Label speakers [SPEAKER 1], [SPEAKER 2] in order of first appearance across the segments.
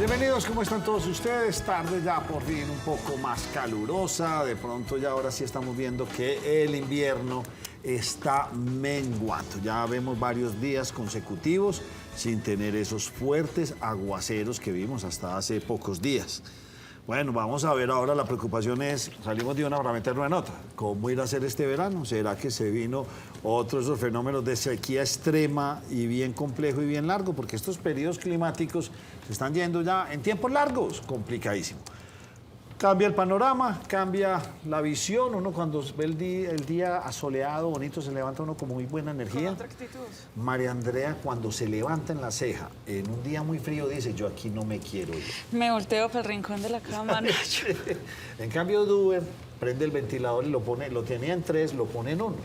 [SPEAKER 1] Bienvenidos, ¿cómo están todos ustedes? Tarde ya por fin un poco más calurosa, de pronto ya ahora sí estamos viendo que el invierno está menguando. Ya vemos varios días consecutivos sin tener esos fuertes aguaceros que vimos hasta hace pocos días. Bueno, vamos a ver ahora, la preocupación es, salimos de una para meternos en otra. ¿Cómo ir a hacer este verano? ¿Será que se vino otro de esos fenómenos de sequía extrema y bien complejo y bien largo? Porque estos periodos climáticos se están yendo ya en tiempos largos, complicadísimo. Cambia el panorama, cambia la visión. Uno cuando ve el día asoleado, bonito, se levanta uno con muy buena energía.
[SPEAKER 2] Con otra actitud.
[SPEAKER 1] María Andrea, cuando se levanta en la ceja, en un día muy frío, dice, yo aquí no me quiero ir.
[SPEAKER 2] Me volteo para el rincón de la cama, Nacho.
[SPEAKER 1] En cambio, Duber prende el ventilador y lo tenía en 3, lo pone en 1.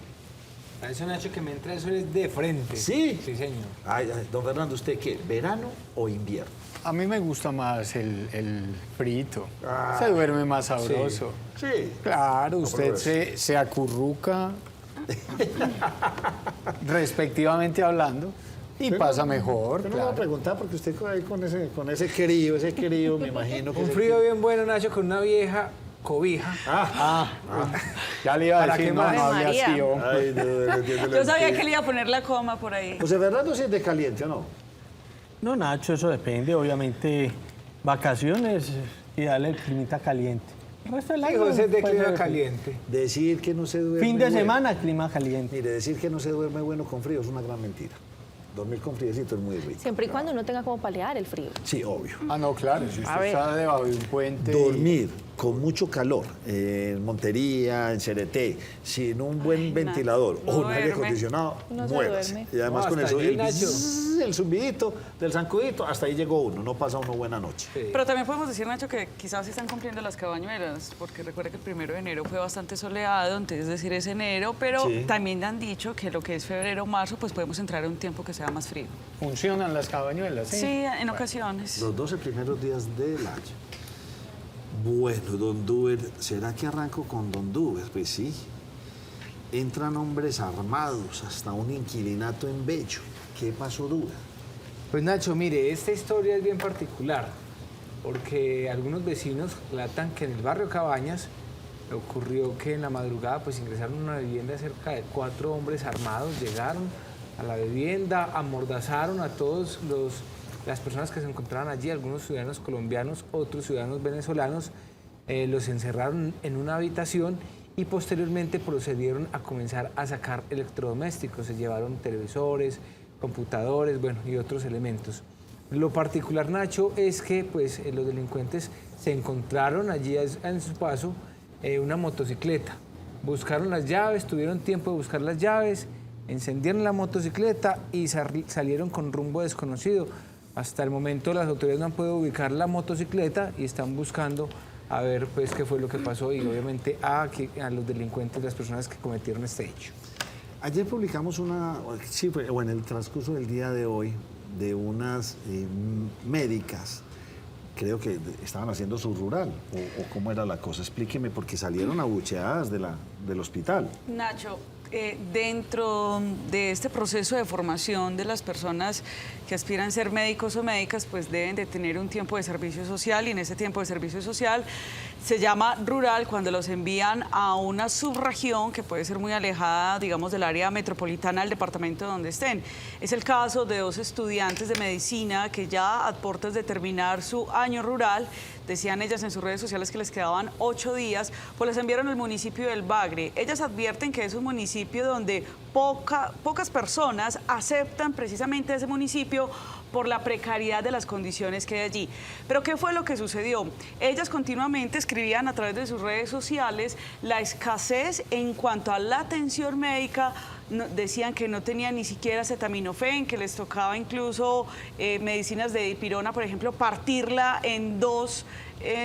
[SPEAKER 3] A eso, Nacho, que me entra eso es de frente.
[SPEAKER 1] ¿Sí?
[SPEAKER 3] Sí, señor.
[SPEAKER 1] Ay, don Fernando, ¿usted qué? ¿Verano o invierno?
[SPEAKER 4] A mí me gusta más el frito.
[SPEAKER 1] Ah,
[SPEAKER 4] Se duerme más sabroso.
[SPEAKER 1] Sí.
[SPEAKER 4] Claro, usted
[SPEAKER 1] pero
[SPEAKER 4] se acurruca, respectivamente hablando, y pasa mejor.
[SPEAKER 1] Yo no le voy a preguntar porque usted ahí con ese querido, me imagino que...
[SPEAKER 3] Un frío bien bueno, Nacho, con una vieja cobija.
[SPEAKER 4] Ya le iba a
[SPEAKER 3] ¿Para
[SPEAKER 4] decir,
[SPEAKER 3] qué
[SPEAKER 4] no,
[SPEAKER 3] más?
[SPEAKER 4] no hable
[SPEAKER 2] María.
[SPEAKER 4] así, hombre.
[SPEAKER 1] Ay, no entiendo
[SPEAKER 2] Yo sabía que le iba a poner la coma por ahí.
[SPEAKER 1] José Fernando sí es de caliente, ¿o no?
[SPEAKER 5] No, Nacho, eso depende. Obviamente, vacaciones y darle el climita caliente. El resto del
[SPEAKER 3] Sí,
[SPEAKER 5] año,
[SPEAKER 3] José es de
[SPEAKER 5] puede
[SPEAKER 3] clima
[SPEAKER 5] ser
[SPEAKER 3] caliente.
[SPEAKER 1] Decir que no se duerme
[SPEAKER 5] Fin de
[SPEAKER 1] bueno.
[SPEAKER 5] semana, clima caliente.
[SPEAKER 1] Mire, decir que no se duerme bueno con frío es una gran mentira. Dormir con friecito es muy rico.
[SPEAKER 6] Siempre y cuando uno tenga como palear el frío.
[SPEAKER 1] Sí, obvio.
[SPEAKER 4] Ah, no, claro, si usted está debajo de un puente...
[SPEAKER 1] Dormir con mucho calor en Montería, en Cereté, sin un buen ventilador
[SPEAKER 2] no
[SPEAKER 1] o un aire
[SPEAKER 2] duerme.
[SPEAKER 1] acondicionado,
[SPEAKER 6] No se
[SPEAKER 1] muévase.
[SPEAKER 6] duerme.
[SPEAKER 1] Y además
[SPEAKER 3] No,
[SPEAKER 1] con
[SPEAKER 3] hasta
[SPEAKER 1] eso,
[SPEAKER 3] allí,
[SPEAKER 1] el,
[SPEAKER 3] Nacho.
[SPEAKER 1] el zumbidito del zancudito, hasta ahí llegó uno, no pasa uno buena noche.
[SPEAKER 2] Pero también podemos decir, Nacho, que quizás se están cumpliendo las cabañuelas, porque recuerda que el 1 de enero fue bastante soleado, entonces decir es enero, pero
[SPEAKER 1] Sí.
[SPEAKER 2] también han dicho que lo que es febrero o marzo, pues podemos entrar en un tiempo que sea más frío.
[SPEAKER 4] Funcionan las cabañuelas, ¿sí?
[SPEAKER 2] Sí, en ocasiones.
[SPEAKER 1] Los 12 primeros días del año. Bueno, don Duber, ¿será que arranco con don Duber? Pues sí. Entran hombres armados hasta un inquilinato en Bello. ¿Qué pasó, Duber?
[SPEAKER 3] Pues, Nacho, mire, esta historia es bien particular, porque algunos vecinos relatan que en el barrio Cabañas ocurrió que en la madrugada pues ingresaron a una vivienda cerca de 4 hombres armados, llegaron a la vivienda, amordazaron a todos las personas que se encontraban allí, algunos ciudadanos colombianos, otros ciudadanos venezolanos, los encerraron en una habitación y posteriormente procedieron a comenzar a sacar electrodomésticos, se llevaron televisores, computadores, bueno, y otros elementos. Lo particular, Nacho, es que pues, los delincuentes se encontraron allí en su paso una motocicleta. Buscaron las llaves, tuvieron tiempo de buscar las llaves, encendieron la motocicleta y salieron con rumbo desconocido. Hasta el momento las autoridades no han podido ubicar la motocicleta y están buscando a ver pues, qué fue lo que pasó y obviamente a los delincuentes, las personas que cometieron este hecho.
[SPEAKER 1] Ayer publicamos o en el transcurso del día de hoy, de unas médicas, creo que estaban haciendo su rural, o cómo era la cosa. Explíqueme, porque salieron abucheadas del hospital.
[SPEAKER 2] Nacho, dentro de este proceso de formación de las personas que aspiran a ser médicos o médicas, pues deben de tener un tiempo de servicio social, y en ese tiempo de servicio social se llama rural cuando los envían a una subregión que puede ser muy alejada, digamos, del área metropolitana del departamento donde estén. Es el caso de 2 estudiantes de medicina que ya a puertas de terminar su año rural, decían ellas en sus redes sociales que les quedaban 8 días, pues les enviaron al municipio del Bagre. Ellas advierten que es un municipio donde pocas personas aceptan precisamente ese municipio por la precariedad de las condiciones que hay allí. Pero ¿qué fue lo que sucedió? Ellas continuamente escribían a través de sus redes sociales la escasez en cuanto a la atención médica. Decían que no tenían ni siquiera acetaminofén, que les tocaba incluso medicinas de dipirona, por ejemplo, partirla en 2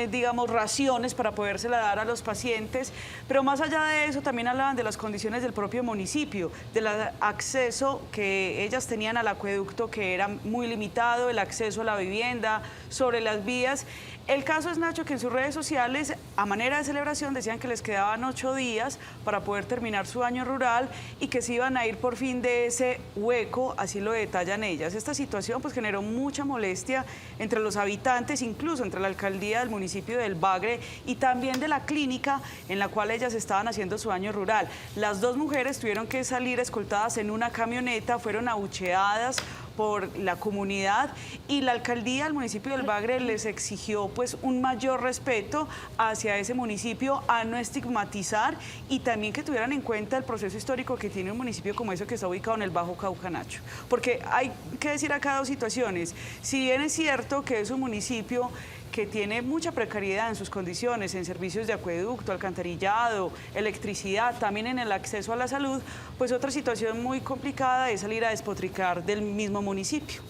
[SPEAKER 2] digamos, raciones para podérsela dar a los pacientes. Pero más allá de eso, también hablaban de las condiciones del propio municipio, del acceso que ellas tenían al acueducto, que era muy limitado, el acceso a la vivienda, sobre las vías. El caso es, Nacho, que en sus redes sociales, a manera de celebración, decían que les quedaban 8 días para poder terminar su año rural y que se iban a ir por fin de ese hueco, así lo detallan ellas. Esta situación pues generó mucha molestia entre los habitantes, incluso entre la alcaldía del municipio del Bagre y también de la clínica en la cual ellas estaban haciendo su año rural. Las dos mujeres tuvieron que salir escoltadas en una camioneta, fueron abucheadas por la comunidad y la alcaldía del municipio del Bagre les exigió pues un mayor respeto hacia ese municipio, a no estigmatizar y también que tuvieran en cuenta el proceso histórico que tiene un municipio como ese que está ubicado en el Bajo Cauca, Nacho. Porque hay que decir acá dos situaciones. Si bien es cierto que es un municipio que tiene mucha precariedad en sus condiciones, en servicios de acueducto, alcantarillado, electricidad, también en el acceso a la salud, pues otra situación muy complicada es salir a despotricar del mismo municipio.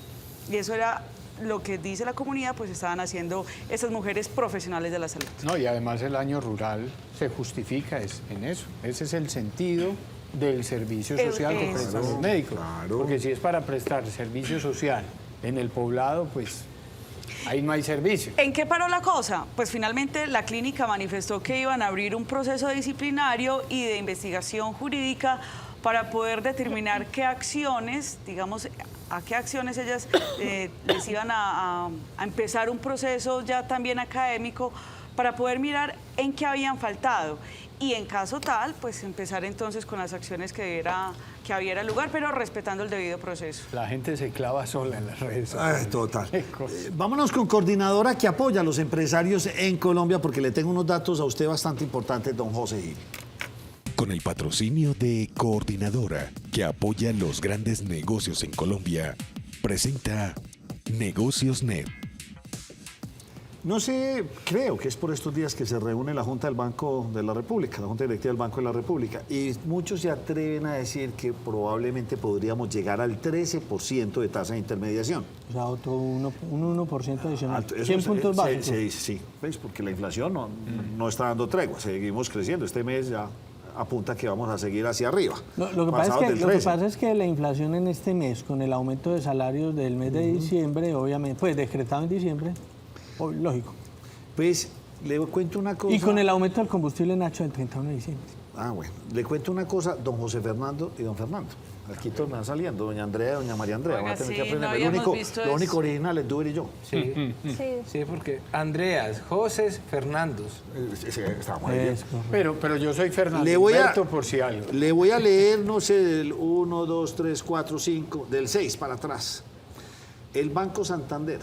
[SPEAKER 2] Y eso era lo que dice la comunidad, pues estaban haciendo estas mujeres profesionales de la salud.
[SPEAKER 4] No, y además el año rural se justifica en eso. Ese es el sentido del servicio social que prestan los médicos.
[SPEAKER 1] Claro.
[SPEAKER 4] Porque si es para prestar servicio social en el poblado, pues ahí no hay servicio.
[SPEAKER 2] ¿En qué paró la cosa? Pues finalmente la clínica manifestó que iban a abrir un proceso disciplinario y de investigación jurídica para poder determinar qué acciones, digamos, a qué acciones ellas les iban a empezar un proceso ya también académico para poder mirar en qué habían faltado. Y en caso tal, pues empezar entonces con las acciones que había lugar, pero respetando el debido proceso.
[SPEAKER 4] La gente se clava sola en las redes sociales.
[SPEAKER 1] Total.
[SPEAKER 4] Qué cosa.
[SPEAKER 1] Vámonos con coordinadora que apoya a los empresarios en Colombia, porque le tengo unos datos a usted bastante importantes, don José Gil.
[SPEAKER 7] Con el patrocinio de Coordinadora, que apoya los grandes negocios en Colombia, presenta Negocios Net.
[SPEAKER 1] No sé, creo que es por estos días que se reúne la Junta del Banco de la República, la Junta Directiva del Banco de la República, y muchos se atreven a decir que probablemente podríamos llegar al 13% de tasa de intermediación.
[SPEAKER 5] O sea, otro un 1% adicional.
[SPEAKER 1] Alto, eso
[SPEAKER 5] 100 puntos básicos.
[SPEAKER 1] Sí, ¿ves? Porque la inflación no está dando tregua, seguimos creciendo. Este mes ya apunta que vamos a seguir hacia arriba.
[SPEAKER 5] Lo que pasa es que la inflación en este mes, con el aumento de salarios del mes de diciembre, obviamente, pues decretado en diciembre, lógico.
[SPEAKER 1] Pues le cuento una cosa.
[SPEAKER 5] Y con el aumento del combustible, Nacho, del 31 de diciembre.
[SPEAKER 1] Ah, bueno. Le cuento una cosa, don José Fernando y don Fernando. Aquí todos me van saliendo, doña Andrea y doña María Andrea.
[SPEAKER 2] Oiga,
[SPEAKER 1] Van a tener
[SPEAKER 2] sí,
[SPEAKER 1] que aprender.
[SPEAKER 2] no
[SPEAKER 1] Lo
[SPEAKER 2] habíamos visto
[SPEAKER 1] lo
[SPEAKER 2] eso.
[SPEAKER 1] único original es Duber y yo.
[SPEAKER 3] Sí, sí, porque Andreas, José, Fernandos.
[SPEAKER 1] Está muy bien.
[SPEAKER 5] Es correcto.
[SPEAKER 4] Pero yo soy Fernando
[SPEAKER 1] Le voy a-
[SPEAKER 4] Humberto, por si algo.
[SPEAKER 1] Le voy a leer, no sé, del 1, 2, 3, 4, 5, del 6 para atrás. El Banco Santander,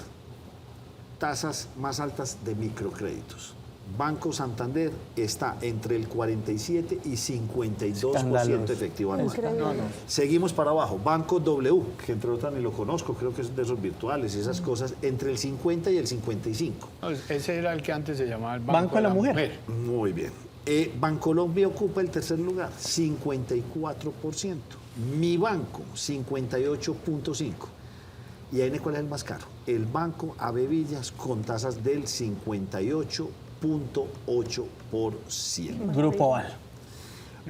[SPEAKER 1] tasas más altas de microcréditos. Banco Santander está entre el 47 y 52%
[SPEAKER 5] Escandaloso.
[SPEAKER 1] efectivo anual.
[SPEAKER 6] Increíble.
[SPEAKER 1] Seguimos para abajo. Banco W, que entre otras ni lo conozco, creo que es de esos virtuales y esas cosas, entre el 50 y el 55.
[SPEAKER 4] No, ese era el que antes se llamaba el
[SPEAKER 5] Banco de la Mujer.
[SPEAKER 1] Muy bien. Bancolombia ocupa el tercer lugar, 54%. Mi banco, 58.5%. Y ahí cuál es el más caro. El Banco AB Villas con tasas del 58.8%.
[SPEAKER 5] Grupo Val.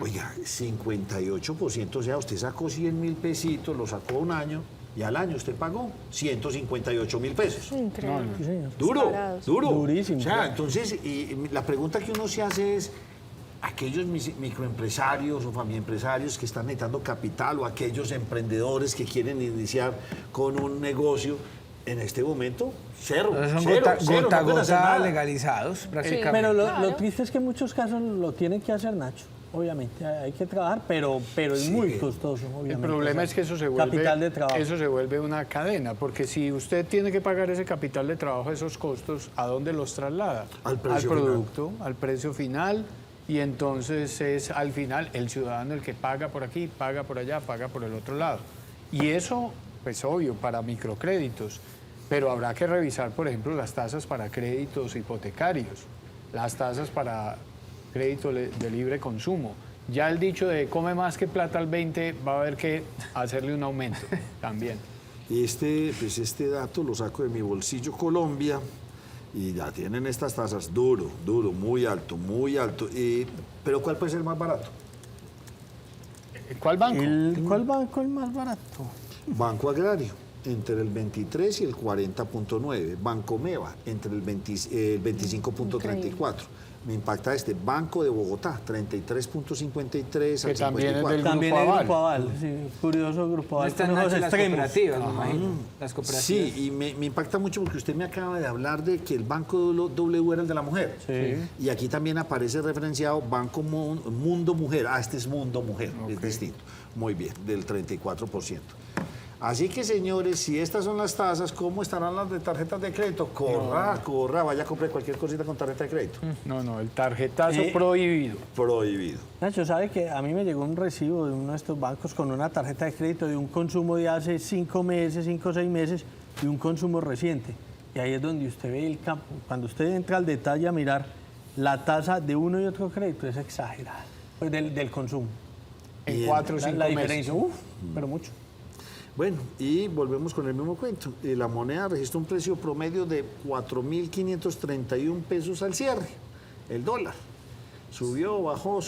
[SPEAKER 1] Oiga, 58%, o sea, usted sacó 100.000 pesitos, lo sacó un año y al año usted pagó 158.000 pesos.
[SPEAKER 6] Increíble.
[SPEAKER 5] Sí, señor.
[SPEAKER 1] Duro,
[SPEAKER 6] Disparados.
[SPEAKER 1] duro.
[SPEAKER 5] Durísimo,
[SPEAKER 1] O sea,
[SPEAKER 5] claro.
[SPEAKER 1] entonces, y la pregunta que uno se hace es, aquellos microempresarios o familiaempresarios que están necesitando capital o aquellos emprendedores que quieren iniciar con un negocio, en este momento, cero,
[SPEAKER 3] Son
[SPEAKER 1] cero,
[SPEAKER 3] gota
[SPEAKER 1] cero,
[SPEAKER 3] a
[SPEAKER 1] no pueden hacer
[SPEAKER 3] gota
[SPEAKER 1] nada.
[SPEAKER 3] legalizados prácticamente.
[SPEAKER 5] Pero lo
[SPEAKER 6] Claro.
[SPEAKER 5] triste es que en muchos casos lo tiene que hacer Nacho. Obviamente, hay que trabajar, pero es muy costoso, obviamente.
[SPEAKER 4] El problema es que eso se vuelve,
[SPEAKER 5] Capital de trabajo.
[SPEAKER 4] eso se vuelve una cadena, porque si usted tiene que pagar ese capital de trabajo, esos costos, ¿a dónde los traslada?
[SPEAKER 1] Al precio
[SPEAKER 4] producto, al precio final, y entonces es al final el ciudadano el que paga por aquí, paga por allá, paga por el otro lado. Y eso, pues obvio, para microcréditos, pero habrá que revisar, por ejemplo, las tasas para créditos hipotecarios, las tasas para crédito de libre consumo. Ya el dicho de come más que plata al 20 va a haber que hacerle un aumento también.
[SPEAKER 1] Pues este dato lo saco de mi bolsillo Colombia y ya tienen estas tasas duro, muy alto, muy alto. Pero ¿cuál puede ser el más barato?
[SPEAKER 4] ¿Cuál banco?
[SPEAKER 5] ¿Cuál banco es el más barato?
[SPEAKER 1] Banco Agrario. entre el 23 y el 40.9. Bancomeva entre el 25.34. Me impacta este Banco de Bogotá, 33.53
[SPEAKER 4] Que
[SPEAKER 1] al
[SPEAKER 4] también es
[SPEAKER 1] 54.
[SPEAKER 4] del
[SPEAKER 5] También
[SPEAKER 4] Grupo
[SPEAKER 5] el
[SPEAKER 4] Aval.
[SPEAKER 5] Grupo Aval, sí, curioso Grupo
[SPEAKER 3] No
[SPEAKER 5] Aval.
[SPEAKER 3] están
[SPEAKER 5] con esos
[SPEAKER 3] Nacho, las
[SPEAKER 5] extremos.
[SPEAKER 3] cooperativas, me imagino. Las cooperativas.
[SPEAKER 1] Sí, y me impacta mucho porque usted me acaba de hablar de que el Banco W era el de la mujer.
[SPEAKER 5] Sí.
[SPEAKER 1] Y aquí también aparece referenciado Banco Mundo Mujer. Ah, este es Mundo Mujer, es distinto. Muy bien, del 34%. Así que, señores, si estas son las tasas, ¿cómo estarán las de tarjetas de crédito? Corra, vaya a comprar cualquier cosita con tarjeta de crédito.
[SPEAKER 4] No, el tarjetazo prohibido.
[SPEAKER 1] Prohibido.
[SPEAKER 5] Nacho, ¿sabe que a mí me llegó un recibo de uno de estos bancos con una tarjeta de crédito de un consumo de hace 5 meses, 5 o 6 meses y un consumo reciente? Y ahí es donde usted ve el campo. Cuando usted entra al detalle a mirar, la tasa de uno y otro crédito es exagerada, pues del consumo.
[SPEAKER 4] En 4 o 5
[SPEAKER 5] La
[SPEAKER 4] meses.
[SPEAKER 5] diferencia, pero mucho.
[SPEAKER 1] Bueno, y volvemos con el mismo cuento. La moneda registra un precio promedio de 4.531 pesos al cierre, el dólar. Subió, bajó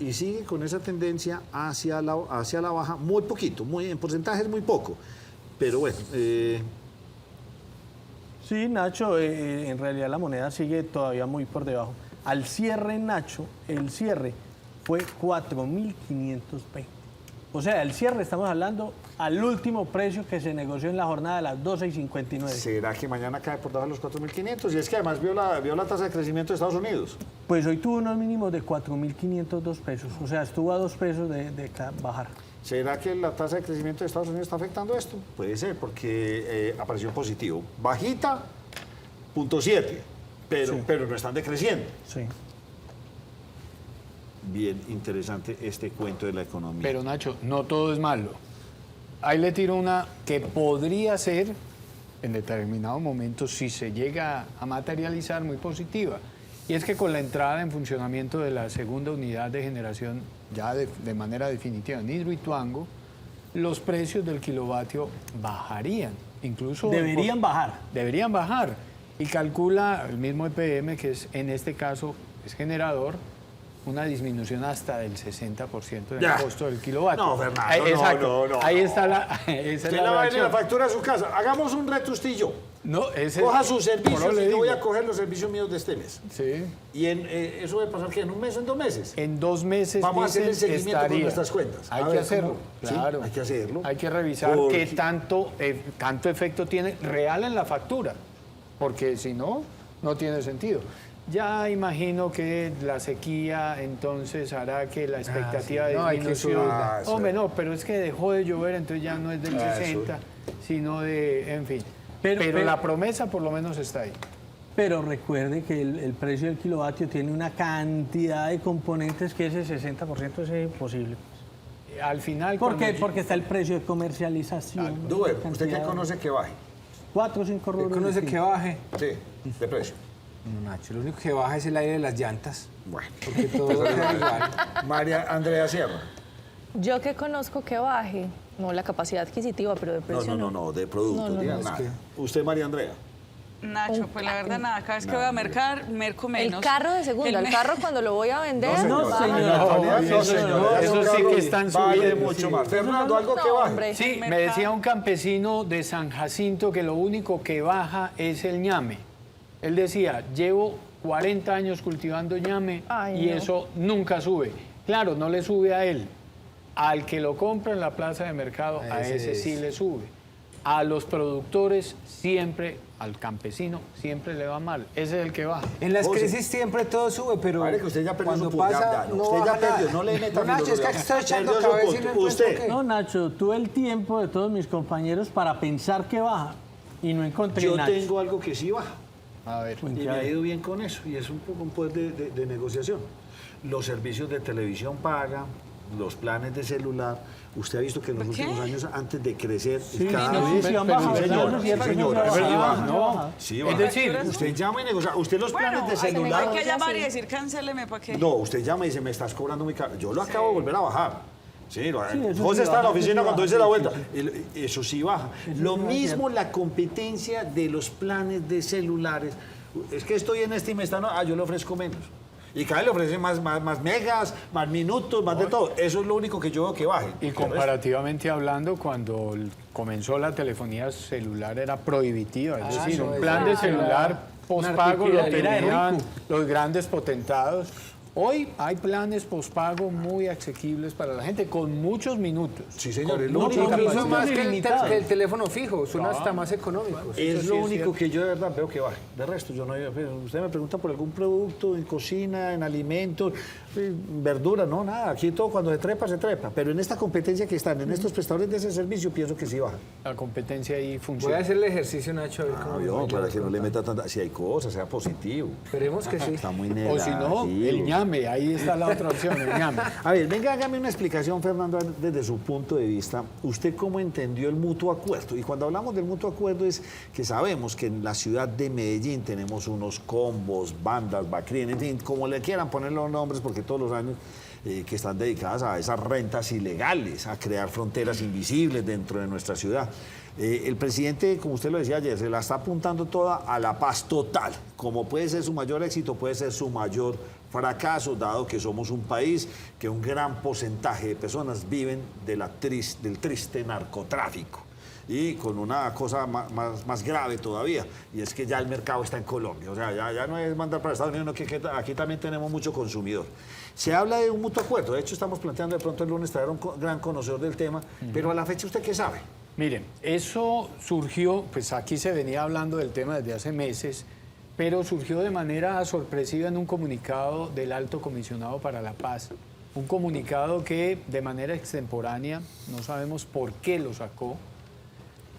[SPEAKER 1] y sigue con esa tendencia hacia la baja, muy poquito, en porcentaje es muy poco. Pero bueno,
[SPEAKER 5] Sí, Nacho, en realidad la moneda sigue todavía muy por debajo. Al cierre, Nacho, el cierre fue 4.520. O sea, el cierre estamos hablando al último precio que se negoció en la jornada de las 12:59.
[SPEAKER 1] ¿será que mañana cae por debajo de los 4.500? Y es que además vio la tasa de crecimiento de Estados Unidos.
[SPEAKER 5] Pues hoy tuvo unos mínimos de 4.502 pesos. O sea, estuvo a 2 pesos de bajar.
[SPEAKER 1] ¿Será que la tasa de crecimiento de Estados Unidos está afectando esto? Puede ser, porque apareció positivo. Bajita, 0.7, pero no están decreciendo.
[SPEAKER 5] Sí.
[SPEAKER 1] Bien interesante este cuento de la economía.
[SPEAKER 4] Pero Nacho, no todo es malo. Ahí le tiro una que podría ser, en determinado momento, si se llega a materializar, muy positiva. Y es que con la entrada en funcionamiento de la segunda unidad de generación, ya de manera definitiva en Hidroituango, los precios del kilovatio bajarían. Incluso
[SPEAKER 5] Deberían bajar.
[SPEAKER 4] Deberían bajar. Y calcula el mismo EPM, que es en este caso es generador, una disminución hasta del 60% del
[SPEAKER 1] Ya.
[SPEAKER 4] costo del kilovatio.
[SPEAKER 1] No, Fernando,
[SPEAKER 4] Ahí,
[SPEAKER 1] no,
[SPEAKER 4] exacto.
[SPEAKER 1] no.
[SPEAKER 4] Ahí está esa es
[SPEAKER 1] ¿Quién
[SPEAKER 4] la
[SPEAKER 1] le va a venir la
[SPEAKER 4] reacción.
[SPEAKER 1] factura a su casa? Hagamos un reto usted y yo.
[SPEAKER 4] No, ese
[SPEAKER 1] Coja
[SPEAKER 4] es-
[SPEAKER 1] sus
[SPEAKER 4] por
[SPEAKER 1] servicios
[SPEAKER 4] eso le
[SPEAKER 1] y yo
[SPEAKER 4] digo.
[SPEAKER 1] voy a coger los servicios míos de este mes.
[SPEAKER 4] Sí.
[SPEAKER 1] ¿Y eso debe pasar qué? ¿En un mes o en 2 meses?
[SPEAKER 4] En 2 meses
[SPEAKER 1] Vamos a hacer el
[SPEAKER 4] dicen,
[SPEAKER 1] seguimiento con
[SPEAKER 4] estaría.
[SPEAKER 1] nuestras cuentas.
[SPEAKER 4] Hay
[SPEAKER 1] A
[SPEAKER 4] que
[SPEAKER 1] ver
[SPEAKER 4] hacerlo,
[SPEAKER 1] cómo- sí,
[SPEAKER 4] claro.
[SPEAKER 1] hay que hacerlo.
[SPEAKER 4] Hay que revisar
[SPEAKER 1] Porque-
[SPEAKER 4] qué tanto efecto tiene real en la factura, porque si no, no tiene sentido. Ya imagino que la sequía entonces hará que la expectativa de
[SPEAKER 3] No, hay que
[SPEAKER 4] disminución...
[SPEAKER 3] subirla.
[SPEAKER 4] Hombre, no, pero es que dejó de llover, entonces ya no es del 60, sino de... En fin. Pero la promesa por lo menos está ahí.
[SPEAKER 5] Pero recuerde que el precio del kilovatio tiene una cantidad de componentes que ese 60% es imposible.
[SPEAKER 4] Al final...
[SPEAKER 5] ¿Por qué?
[SPEAKER 4] cuando-
[SPEAKER 5] Porque está el precio de comercialización.
[SPEAKER 1] Duber, ¿usted qué
[SPEAKER 5] cantidad-
[SPEAKER 1] conoce que baje?
[SPEAKER 5] 4 o 5
[SPEAKER 3] ¿Usted
[SPEAKER 5] rubros.
[SPEAKER 3] conoce que baje?
[SPEAKER 1] Sí, de precio.
[SPEAKER 3] No, Nacho, lo único que baja es el aire de las llantas.
[SPEAKER 1] Bueno.
[SPEAKER 3] Porque todo queda igual.
[SPEAKER 1] María Andrea Sierra.
[SPEAKER 6] Yo que conozco que baje, no la capacidad adquisitiva, pero de precio
[SPEAKER 1] No, de productos,
[SPEAKER 6] No,
[SPEAKER 1] diga
[SPEAKER 6] es
[SPEAKER 1] nada. Usted, María Andrea.
[SPEAKER 2] Nacho, pues la verdad nada, cada vez que voy a mercar, merco menos.
[SPEAKER 6] El carro de segunda, el carro cuando lo voy a vender.
[SPEAKER 5] No,
[SPEAKER 6] baja.
[SPEAKER 5] señora.
[SPEAKER 1] No, señora,
[SPEAKER 4] eso sí que están
[SPEAKER 1] vale
[SPEAKER 4] subiendo,
[SPEAKER 1] mucho
[SPEAKER 4] sí.
[SPEAKER 1] más. Fernando, algo que
[SPEAKER 6] No,
[SPEAKER 1] baje.
[SPEAKER 6] hombre.
[SPEAKER 4] Sí, me decía un campesino de San Jacinto que lo único que baja es el ñame. Él decía, llevo 40 años cultivando ñame
[SPEAKER 6] Ay,
[SPEAKER 4] y
[SPEAKER 6] no.
[SPEAKER 4] eso nunca sube. Claro, no le sube a él. Al que lo compra en la plaza de mercado, a ese sí le sube. A los productores siempre, al campesino siempre le va mal. Ese es el que baja.
[SPEAKER 3] En las
[SPEAKER 1] José.
[SPEAKER 3] crisis siempre todo sube, pero
[SPEAKER 1] Vale, que usted ya perdió
[SPEAKER 3] cuando
[SPEAKER 1] su punto.
[SPEAKER 3] pasa,
[SPEAKER 1] Ya, no,
[SPEAKER 3] no
[SPEAKER 1] usted ya
[SPEAKER 3] baja
[SPEAKER 1] perdió,
[SPEAKER 3] nada.
[SPEAKER 1] no le meta
[SPEAKER 3] No, Nacho, es que
[SPEAKER 1] filosofía.
[SPEAKER 3] aquí estoy echando
[SPEAKER 1] Perdió su
[SPEAKER 3] cabeza y
[SPEAKER 1] punto.
[SPEAKER 3] no encuentro
[SPEAKER 1] Usted.
[SPEAKER 3] qué.
[SPEAKER 5] No, Nacho, tuve el tiempo de todos mis compañeros para pensar que baja y no encontré
[SPEAKER 1] Yo
[SPEAKER 5] Nacho.
[SPEAKER 1] tengo algo que sí baja.
[SPEAKER 4] A ver.
[SPEAKER 1] Y me ha ido bien con eso. Y es un poco un poder de negociación. Los servicios de televisión paga, los planes de celular. Usted ha visto que en los
[SPEAKER 2] ¿Por qué?
[SPEAKER 1] últimos años, antes de crecer,
[SPEAKER 5] Sí,
[SPEAKER 1] cada
[SPEAKER 5] no,
[SPEAKER 1] vez...
[SPEAKER 5] sí han
[SPEAKER 4] pero
[SPEAKER 5] bajado,
[SPEAKER 1] sí,
[SPEAKER 5] ¿verdad?
[SPEAKER 1] señora,
[SPEAKER 5] Eso sí es
[SPEAKER 1] sí, señora,
[SPEAKER 5] verdad,
[SPEAKER 1] sí,
[SPEAKER 5] baja,
[SPEAKER 1] baja.
[SPEAKER 5] baja.
[SPEAKER 1] Sí,
[SPEAKER 4] Es
[SPEAKER 1] baja.
[SPEAKER 4] decir,
[SPEAKER 1] Usted llama y negocia. Usted los planes de
[SPEAKER 2] Hay
[SPEAKER 1] celular...
[SPEAKER 2] que llamar y decir, cancéleme, ¿para qué?
[SPEAKER 1] No, usted llama y dice, me estás cobrando muy caro. Yo lo acabo de volver a bajar. Sí,
[SPEAKER 5] eso
[SPEAKER 1] José
[SPEAKER 5] sí
[SPEAKER 1] está en la
[SPEAKER 5] baja,
[SPEAKER 1] oficina
[SPEAKER 5] eso sí
[SPEAKER 1] cuando
[SPEAKER 5] baja,
[SPEAKER 1] dice la
[SPEAKER 5] sí,
[SPEAKER 1] vuelta.
[SPEAKER 5] sí,
[SPEAKER 1] Eso sí baja. Lo
[SPEAKER 5] sí baja,
[SPEAKER 1] mismo
[SPEAKER 5] cierto.
[SPEAKER 1] la competencia de los planes de celulares. Es que estoy en este y me están... Ah, yo le ofrezco menos. Y cada vez le ofrecen más megas, más minutos, más de todo. Eso es lo único que yo veo que baje.
[SPEAKER 4] Y comparativamente hablando, cuando comenzó la telefonía celular era prohibitiva, es decir, un plan de celular postpago lo tenían los grandes potentados. Hoy hay planes postpago muy asequibles para la gente, con muchos minutos.
[SPEAKER 1] Sí, señor. Es
[SPEAKER 3] No,
[SPEAKER 1] lo único
[SPEAKER 3] incluso más que
[SPEAKER 5] ilimitado.
[SPEAKER 3] el teléfono fijo, son hasta más económicos.
[SPEAKER 1] Es
[SPEAKER 4] Eso
[SPEAKER 1] lo
[SPEAKER 4] sí es
[SPEAKER 1] único
[SPEAKER 4] cierto.
[SPEAKER 1] que yo de verdad veo que baje. De resto, yo no. Usted me pregunta por algún producto en cocina, en alimentos, verdura, no, nada. Aquí todo cuando se trepa, se trepa. Pero en esta competencia que están, en estos prestadores de ese servicio, pienso que sí baja.
[SPEAKER 4] La competencia ahí
[SPEAKER 3] Voy a
[SPEAKER 4] funciona.
[SPEAKER 3] hacer el ejercicio, Nacho, a ver cómo me va.
[SPEAKER 1] Para que no le meta tanta. Si hay cosas, sea positivo.
[SPEAKER 3] Esperemos que sí.
[SPEAKER 1] Está muy
[SPEAKER 4] O
[SPEAKER 1] negativo.
[SPEAKER 4] si no, el ñame, ahí está la otra opción, el ñame.
[SPEAKER 1] A ver, venga, hágame una explicación, Fernando, desde su punto de vista. ¿Usted cómo entendió el mutuo acuerdo? Y cuando hablamos del mutuo acuerdo es que sabemos que en la ciudad de Medellín tenemos unos combos, bandas, bacrín, en fin, como le quieran poner los nombres, porque todos los años que están dedicadas a esas rentas ilegales, a crear fronteras invisibles dentro de nuestra ciudad. El presidente, como usted lo decía ayer, se la está apuntando toda a la paz total. Como puede ser su mayor éxito, puede ser su mayor fracaso, dado que somos un país que un gran porcentaje de personas viven del triste narcotráfico. Y con una cosa más grave todavía, y es que ya el mercado está en Colombia. O sea, ya no es mandar para Estados Unidos, no, que aquí también tenemos mucho consumidor. Se habla de un mutuo acuerdo. De hecho, estamos planteando de pronto el lunes traer un gran conocedor del tema, pero a la fecha, ¿usted qué sabe?
[SPEAKER 4] Miren, eso surgió, pues aquí se venía hablando del tema desde hace meses, pero surgió de manera sorpresiva en un comunicado del Alto Comisionado para la Paz. Un comunicado que de manera extemporánea, no sabemos por qué lo sacó,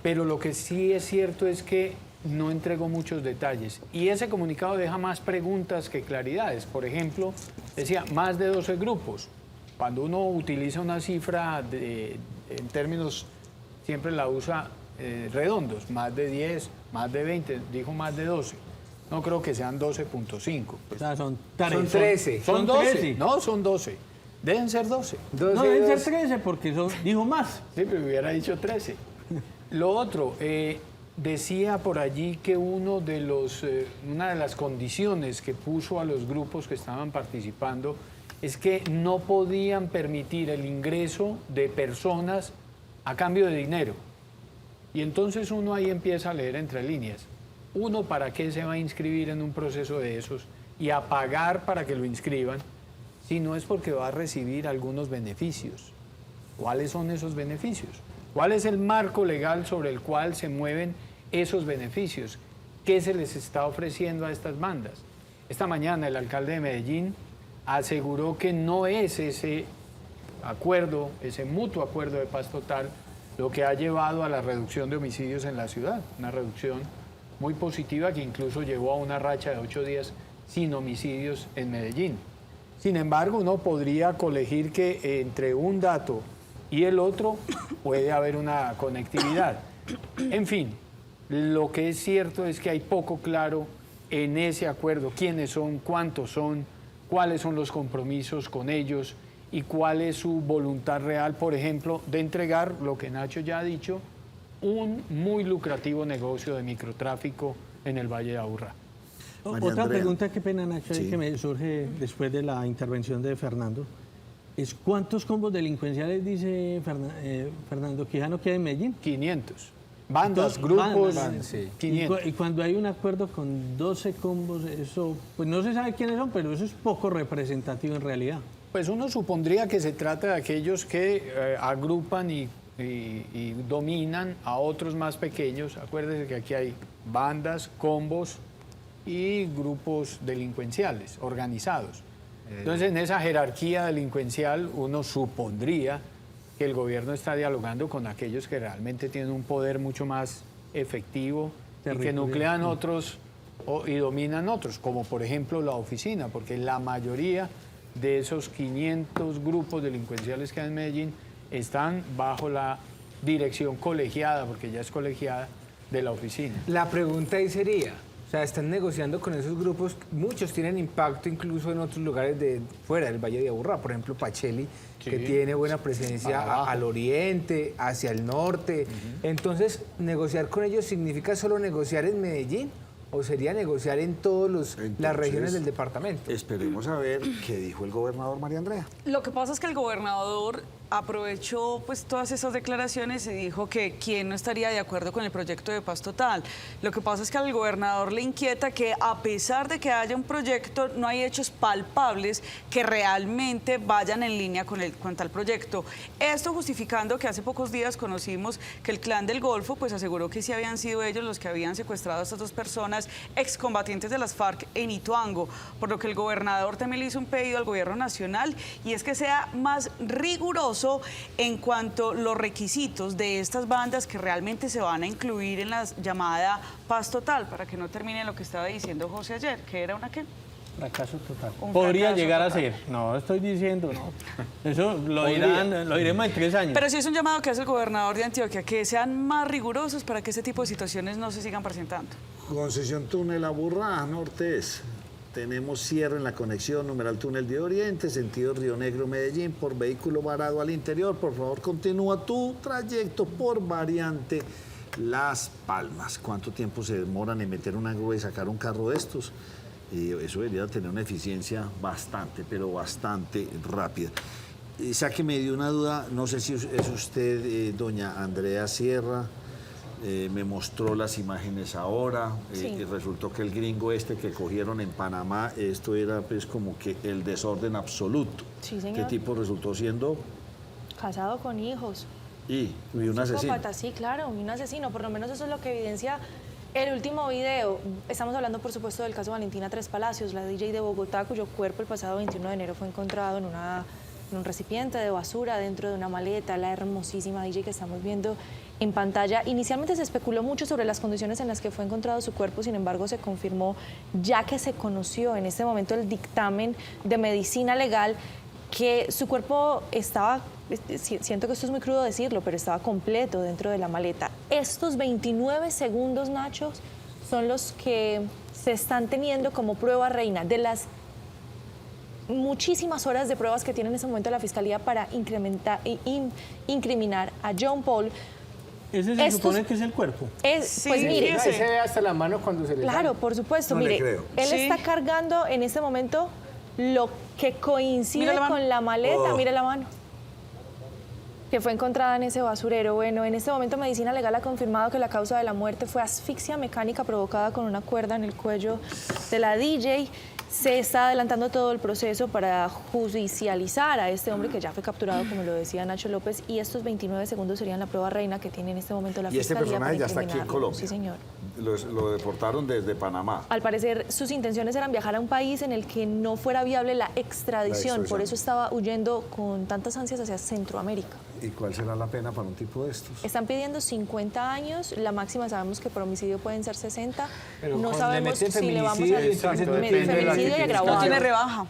[SPEAKER 4] pero lo que sí es cierto es que no entregó muchos detalles. Y ese comunicado deja más preguntas que claridades. Por ejemplo, decía más de 12 grupos. Cuando uno utiliza una cifra en términos, siempre la usa redondos, más de 10, más de 20, dijo más de 12. No creo que sean 12.5.
[SPEAKER 5] O sea, son
[SPEAKER 3] 13.
[SPEAKER 4] Son 12.
[SPEAKER 5] 13.
[SPEAKER 4] No, son 12. Deben ser 12.
[SPEAKER 5] No, deben ser 13 porque dijo más.
[SPEAKER 4] Sí, pero hubiera dicho 13. Lo otro, decía por allí que una de las condiciones que puso a los grupos que estaban participando es que no podían permitir el ingreso de personas a cambio de dinero. Y entonces uno ahí empieza a leer entre líneas. Uno, ¿para qué se va a inscribir en un proceso de esos y a pagar para que lo inscriban si no es porque va a recibir algunos beneficios? ¿Cuáles son esos beneficios? ¿Cuál es el marco legal sobre el cual se mueven esos beneficios? ¿Qué se les está ofreciendo a estas bandas? Esta mañana el alcalde de Medellín aseguró que no es ese acuerdo, ese mutuo acuerdo de paz total, lo que ha llevado a la reducción de homicidios en la ciudad, una reducción muy positiva que incluso llevó a una racha de 8 días sin homicidios en Medellín. Sin embargo, uno podría colegir que entre un dato y el otro puede haber una conectividad. En fin, lo que es cierto es que hay poco claro en ese acuerdo quiénes son, cuántos son, cuáles son los compromisos con ellos y cuál es su voluntad real, por ejemplo, de entregar, lo que Nacho ya ha dicho, un muy lucrativo negocio de microtráfico en el Valle de Aburrá.
[SPEAKER 1] María
[SPEAKER 5] Otra
[SPEAKER 1] Andrea.
[SPEAKER 5] pregunta, qué pena, Nacho,
[SPEAKER 1] Sí.
[SPEAKER 5] que me surge después de la intervención de Fernando, es ¿cuántos combos delincuenciales dice Fernando Quijano que hay en Medellín?
[SPEAKER 4] 500. Bandas,
[SPEAKER 5] Entonces,
[SPEAKER 4] grupos,
[SPEAKER 5] bandas,
[SPEAKER 3] sí.
[SPEAKER 4] 500.
[SPEAKER 5] Y cuando hay un acuerdo con 12 combos, eso, pues no se sabe quiénes son, pero eso es poco representativo en realidad.
[SPEAKER 4] Pues uno supondría que se trata de aquellos que agrupan y dominan a otros más pequeños. Acuérdense que aquí hay bandas, combos y grupos delincuenciales organizados. Entonces, en esa jerarquía delincuencial, uno supondría que el gobierno está dialogando con aquellos que realmente tienen un poder mucho más efectivo y que
[SPEAKER 5] Territorial.
[SPEAKER 4] nuclean otros y dominan otros, como por ejemplo la oficina, porque la mayoría de esos 500 grupos delincuenciales que hay en Medellín están bajo la dirección colegiada, porque ya es colegiada, de la oficina.
[SPEAKER 3] La pregunta ahí sería, o sea, están negociando con esos grupos, muchos tienen impacto incluso en otros lugares de fuera del Valle de Aburrá, por ejemplo Pacheli,
[SPEAKER 4] Sí.
[SPEAKER 3] que tiene buena presencia
[SPEAKER 4] Abajo.
[SPEAKER 3] al oriente, hacia el norte. Entonces, negociar con ellos significa solo negociar en Medellín o sería negociar en todas las
[SPEAKER 1] Entonces,
[SPEAKER 3] regiones del departamento.
[SPEAKER 1] Esperemos a ver qué dijo el gobernador María Andrea.
[SPEAKER 2] Lo que pasa es que el gobernador aprovechó pues todas esas declaraciones y dijo que quién no estaría de acuerdo con el proyecto de paz total. Lo que pasa es que al gobernador le inquieta que a pesar de que haya un proyecto, no hay hechos palpables que realmente vayan en línea con tal proyecto. Esto justificando que hace pocos días conocimos que el Clan del Golfo pues aseguró que sí habían sido ellos los que habían secuestrado a estas dos personas excombatientes de las FARC en Ituango, por lo que el gobernador también le hizo un pedido al gobierno nacional y es que sea más riguroso en cuanto a los requisitos de estas bandas que realmente se van a incluir en la llamada paz total, para que no termine lo que estaba diciendo José ayer, que era una qué.
[SPEAKER 5] Fracaso total.
[SPEAKER 2] Un
[SPEAKER 5] Podría
[SPEAKER 2] fracaso
[SPEAKER 5] llegar
[SPEAKER 2] total.
[SPEAKER 5] a ser. No, estoy diciendo, no. Eso lo diremos en 3 años.
[SPEAKER 2] Pero sí es un llamado que hace el gobernador de Antioquia, que sean más rigurosos para que este tipo de situaciones no se sigan presentando.
[SPEAKER 1] Concesión Túnel Aburrá, Norte es. Tenemos cierre en la conexión numeral Túnel de Oriente, sentido Río Negro-Medellín, por vehículo varado al interior. Por favor, continúa tu trayecto por variante Las Palmas. ¿Cuánto tiempo se demoran en meter una grúa y sacar un carro de estos? Eso debería tener una eficiencia bastante, pero bastante rápida. Sáqueme de una duda, no sé si es usted, doña Andrea Sierra. Me mostró las imágenes ahora,
[SPEAKER 6] Sí.
[SPEAKER 1] y resultó que el gringo este que cogieron en Panamá, esto era pues como que el desorden absoluto.
[SPEAKER 6] Sí, señor.
[SPEAKER 1] ¿Qué tipo resultó siendo?
[SPEAKER 6] Casado con hijos.
[SPEAKER 1] Y un asesino.
[SPEAKER 6] Psicópata, sí, claro, un asesino. Por lo menos eso es lo que evidencia el último video. Estamos hablando, por supuesto, del caso Valentina Tres Palacios, la DJ de Bogotá, cuyo cuerpo el pasado 21 de enero fue encontrado en un recipiente de basura dentro de una maleta. La hermosísima DJ que estamos viendo en pantalla. Inicialmente se especuló mucho sobre las condiciones en las que fue encontrado su cuerpo, sin embargo se confirmó, ya que se conoció en este momento el dictamen de medicina legal, que su cuerpo estaba, siento que esto es muy crudo decirlo, pero estaba completo dentro de la maleta. Estos 29 segundos, Nacho, son los que se están teniendo como prueba reina de las muchísimas horas de pruebas que tiene en ese momento la Fiscalía para incriminar a John Paul.
[SPEAKER 5] Ese se supone que es el cuerpo.
[SPEAKER 2] Sí,
[SPEAKER 6] Pues mire,
[SPEAKER 2] fíjese.
[SPEAKER 3] Ahí se ve hasta la mano cuando se le
[SPEAKER 6] claro, por supuesto.
[SPEAKER 1] No le
[SPEAKER 6] Mire,
[SPEAKER 1] creo.
[SPEAKER 6] él
[SPEAKER 2] Sí.
[SPEAKER 6] está cargando en este momento lo que coincide
[SPEAKER 2] Mira la mano.
[SPEAKER 6] con la maleta.
[SPEAKER 1] Oh.
[SPEAKER 6] Mire la mano. Que fue encontrada en ese basurero. Bueno, en este momento Medicina Legal ha confirmado que la causa de la muerte fue asfixia mecánica provocada con una cuerda en el cuello de la DJ. Se está adelantando todo el proceso para judicializar a este hombre que ya fue capturado, como lo decía Nacho López, y estos 29 segundos serían la prueba reina que tiene en este momento la
[SPEAKER 1] Y este
[SPEAKER 6] Fiscalía
[SPEAKER 1] personaje
[SPEAKER 6] para
[SPEAKER 1] ya está aquí en
[SPEAKER 6] incriminarlo.
[SPEAKER 1] Colombia.
[SPEAKER 6] Sí, señor.
[SPEAKER 1] Lo deportaron desde Panamá.
[SPEAKER 6] Al parecer, sus intenciones eran viajar a un país en el que no fuera viable la extradición. Por eso estaba huyendo con tantas ansias hacia Centroamérica.
[SPEAKER 1] ¿Y cuál será la pena para un tipo de estos?
[SPEAKER 6] Están pidiendo 50 años, la máxima sabemos que por homicidio pueden ser 60.
[SPEAKER 3] Pero
[SPEAKER 6] No
[SPEAKER 3] le
[SPEAKER 6] sabemos
[SPEAKER 3] meten
[SPEAKER 6] si le vamos a...
[SPEAKER 3] feminicidio, entonces
[SPEAKER 4] Exacto, depende de la
[SPEAKER 6] Feminicidio y
[SPEAKER 4] tipificación.
[SPEAKER 6] agravado.
[SPEAKER 2] No tiene rebaja.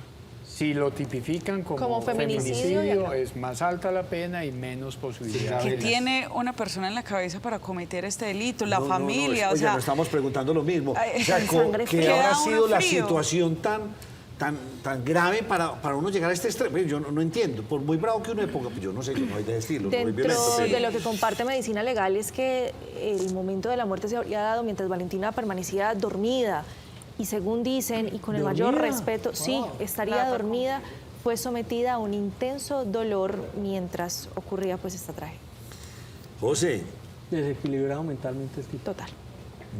[SPEAKER 4] Si lo tipifican como
[SPEAKER 6] feminicidio,
[SPEAKER 4] feminicidio, es más alta la pena y menos posibilidades.
[SPEAKER 2] ¿Qué tiene una persona en la cabeza para cometer este delito? La familia,
[SPEAKER 1] Oye, nos estamos preguntando lo mismo.
[SPEAKER 2] Ay,
[SPEAKER 1] O sea,
[SPEAKER 6] sangre
[SPEAKER 1] ¿qué
[SPEAKER 6] fría.
[SPEAKER 1] habrá
[SPEAKER 2] Queda uno
[SPEAKER 1] sido la
[SPEAKER 2] frío.
[SPEAKER 1] situación tan grave para uno llegar a este extremo? Yo no entiendo. Por muy bravo que uno le ponga, pues yo no sé, yo no hay de estilo, no soy
[SPEAKER 6] Dentro
[SPEAKER 1] violento. pero-
[SPEAKER 6] de lo que comparte Medicina Legal es que el momento de la muerte se habría dado mientras Valentina permanecía dormida. Y según dicen, y con el mayor
[SPEAKER 5] ¿Dormida?
[SPEAKER 6] respeto, sí, estaría dormida, fue sometida a un intenso dolor mientras ocurría pues esta tragedia.
[SPEAKER 1] José,
[SPEAKER 5] Desequilibrado mentalmente el tipo.
[SPEAKER 6] Total.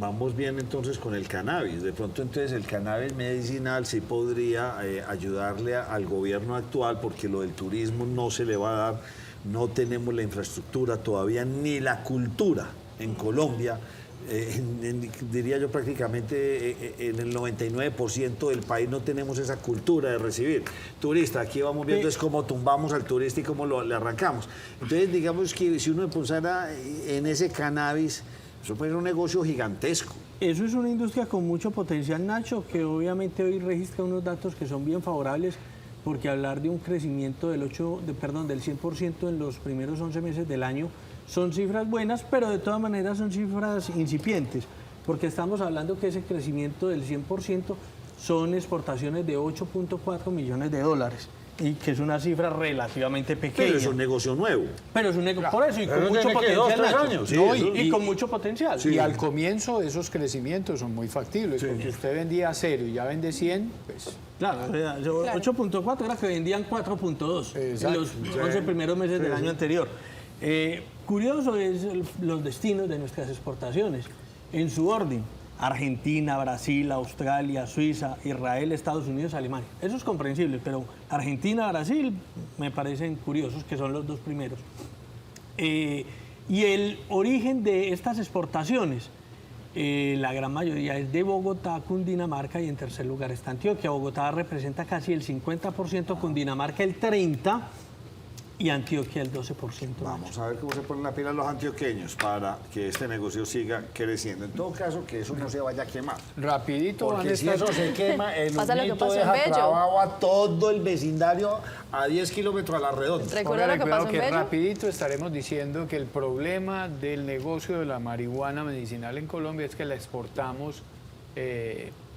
[SPEAKER 1] vamos bien entonces con el cannabis. De pronto entonces el cannabis medicinal sí podría ayudarle al gobierno actual, porque lo del turismo no se le va a dar, no tenemos la infraestructura todavía ni la cultura en Colombia. Diría yo prácticamente en el 99% del país no tenemos esa cultura de recibir turistas. Aquí vamos viendo es cómo tumbamos al turista y cómo le arrancamos. Entonces digamos que si uno pusiera en ese cannabis, eso puede ser un negocio gigantesco.
[SPEAKER 5] Eso es una industria con mucho potencial, Nacho, que obviamente hoy registra unos datos que son bien favorables, porque hablar de un crecimiento del 100% en los primeros 11 meses del año son cifras buenas, pero de todas maneras son cifras incipientes, porque estamos hablando que ese crecimiento del 100% son exportaciones de 8.4 millones de dólares. y que es una cifra relativamente pequeña.
[SPEAKER 1] Pero es un negocio nuevo.
[SPEAKER 5] Pero es un negocio, por eso, y
[SPEAKER 1] Pero
[SPEAKER 5] con mucho
[SPEAKER 1] tiene que
[SPEAKER 5] potencial.
[SPEAKER 1] 2, 3
[SPEAKER 5] Nacho.
[SPEAKER 1] años, sí,
[SPEAKER 5] No,
[SPEAKER 1] eso.
[SPEAKER 5] y con mucho potencial.
[SPEAKER 4] Y al comienzo esos crecimientos son muy factibles, porque usted vendía 0 y ya vende 100, pues...
[SPEAKER 5] Claro, 8.4 era que vendían 4.2 en
[SPEAKER 4] Exacto.
[SPEAKER 5] los 11 primeros meses del año anterior. Curioso es los destinos de nuestras exportaciones, en su orden: Argentina, Brasil, Australia, Suiza, Israel, Estados Unidos, Alemania. Eso es comprensible, pero Argentina, Brasil me parecen curiosos, que son los dos primeros. Y el origen de estas exportaciones, la gran mayoría es de Bogotá, Cundinamarca, y en tercer lugar está Antioquia. Bogotá representa casi el 50%, Cundinamarca el 30%, y Antioquia el 12%.
[SPEAKER 1] Vamos a ver cómo se ponen la pila los antioqueños para que este negocio siga creciendo. En todo caso, que eso no se vaya a quemar.
[SPEAKER 4] Rapidito van a
[SPEAKER 1] Porque si
[SPEAKER 4] estar...
[SPEAKER 1] eso se quema, el
[SPEAKER 6] Pasa lo que
[SPEAKER 1] humito
[SPEAKER 6] pasó en
[SPEAKER 1] deja
[SPEAKER 6] Bello.
[SPEAKER 1] trabajo a todo el vecindario a 10 kilómetros a la redonda.
[SPEAKER 6] ¿Recuerda
[SPEAKER 4] Póngale
[SPEAKER 6] lo que
[SPEAKER 4] cuidado
[SPEAKER 6] pasó en
[SPEAKER 4] que
[SPEAKER 6] Bello?
[SPEAKER 4] rapidito estaremos diciendo que el problema del negocio de la marihuana medicinal en Colombia es que la exportamos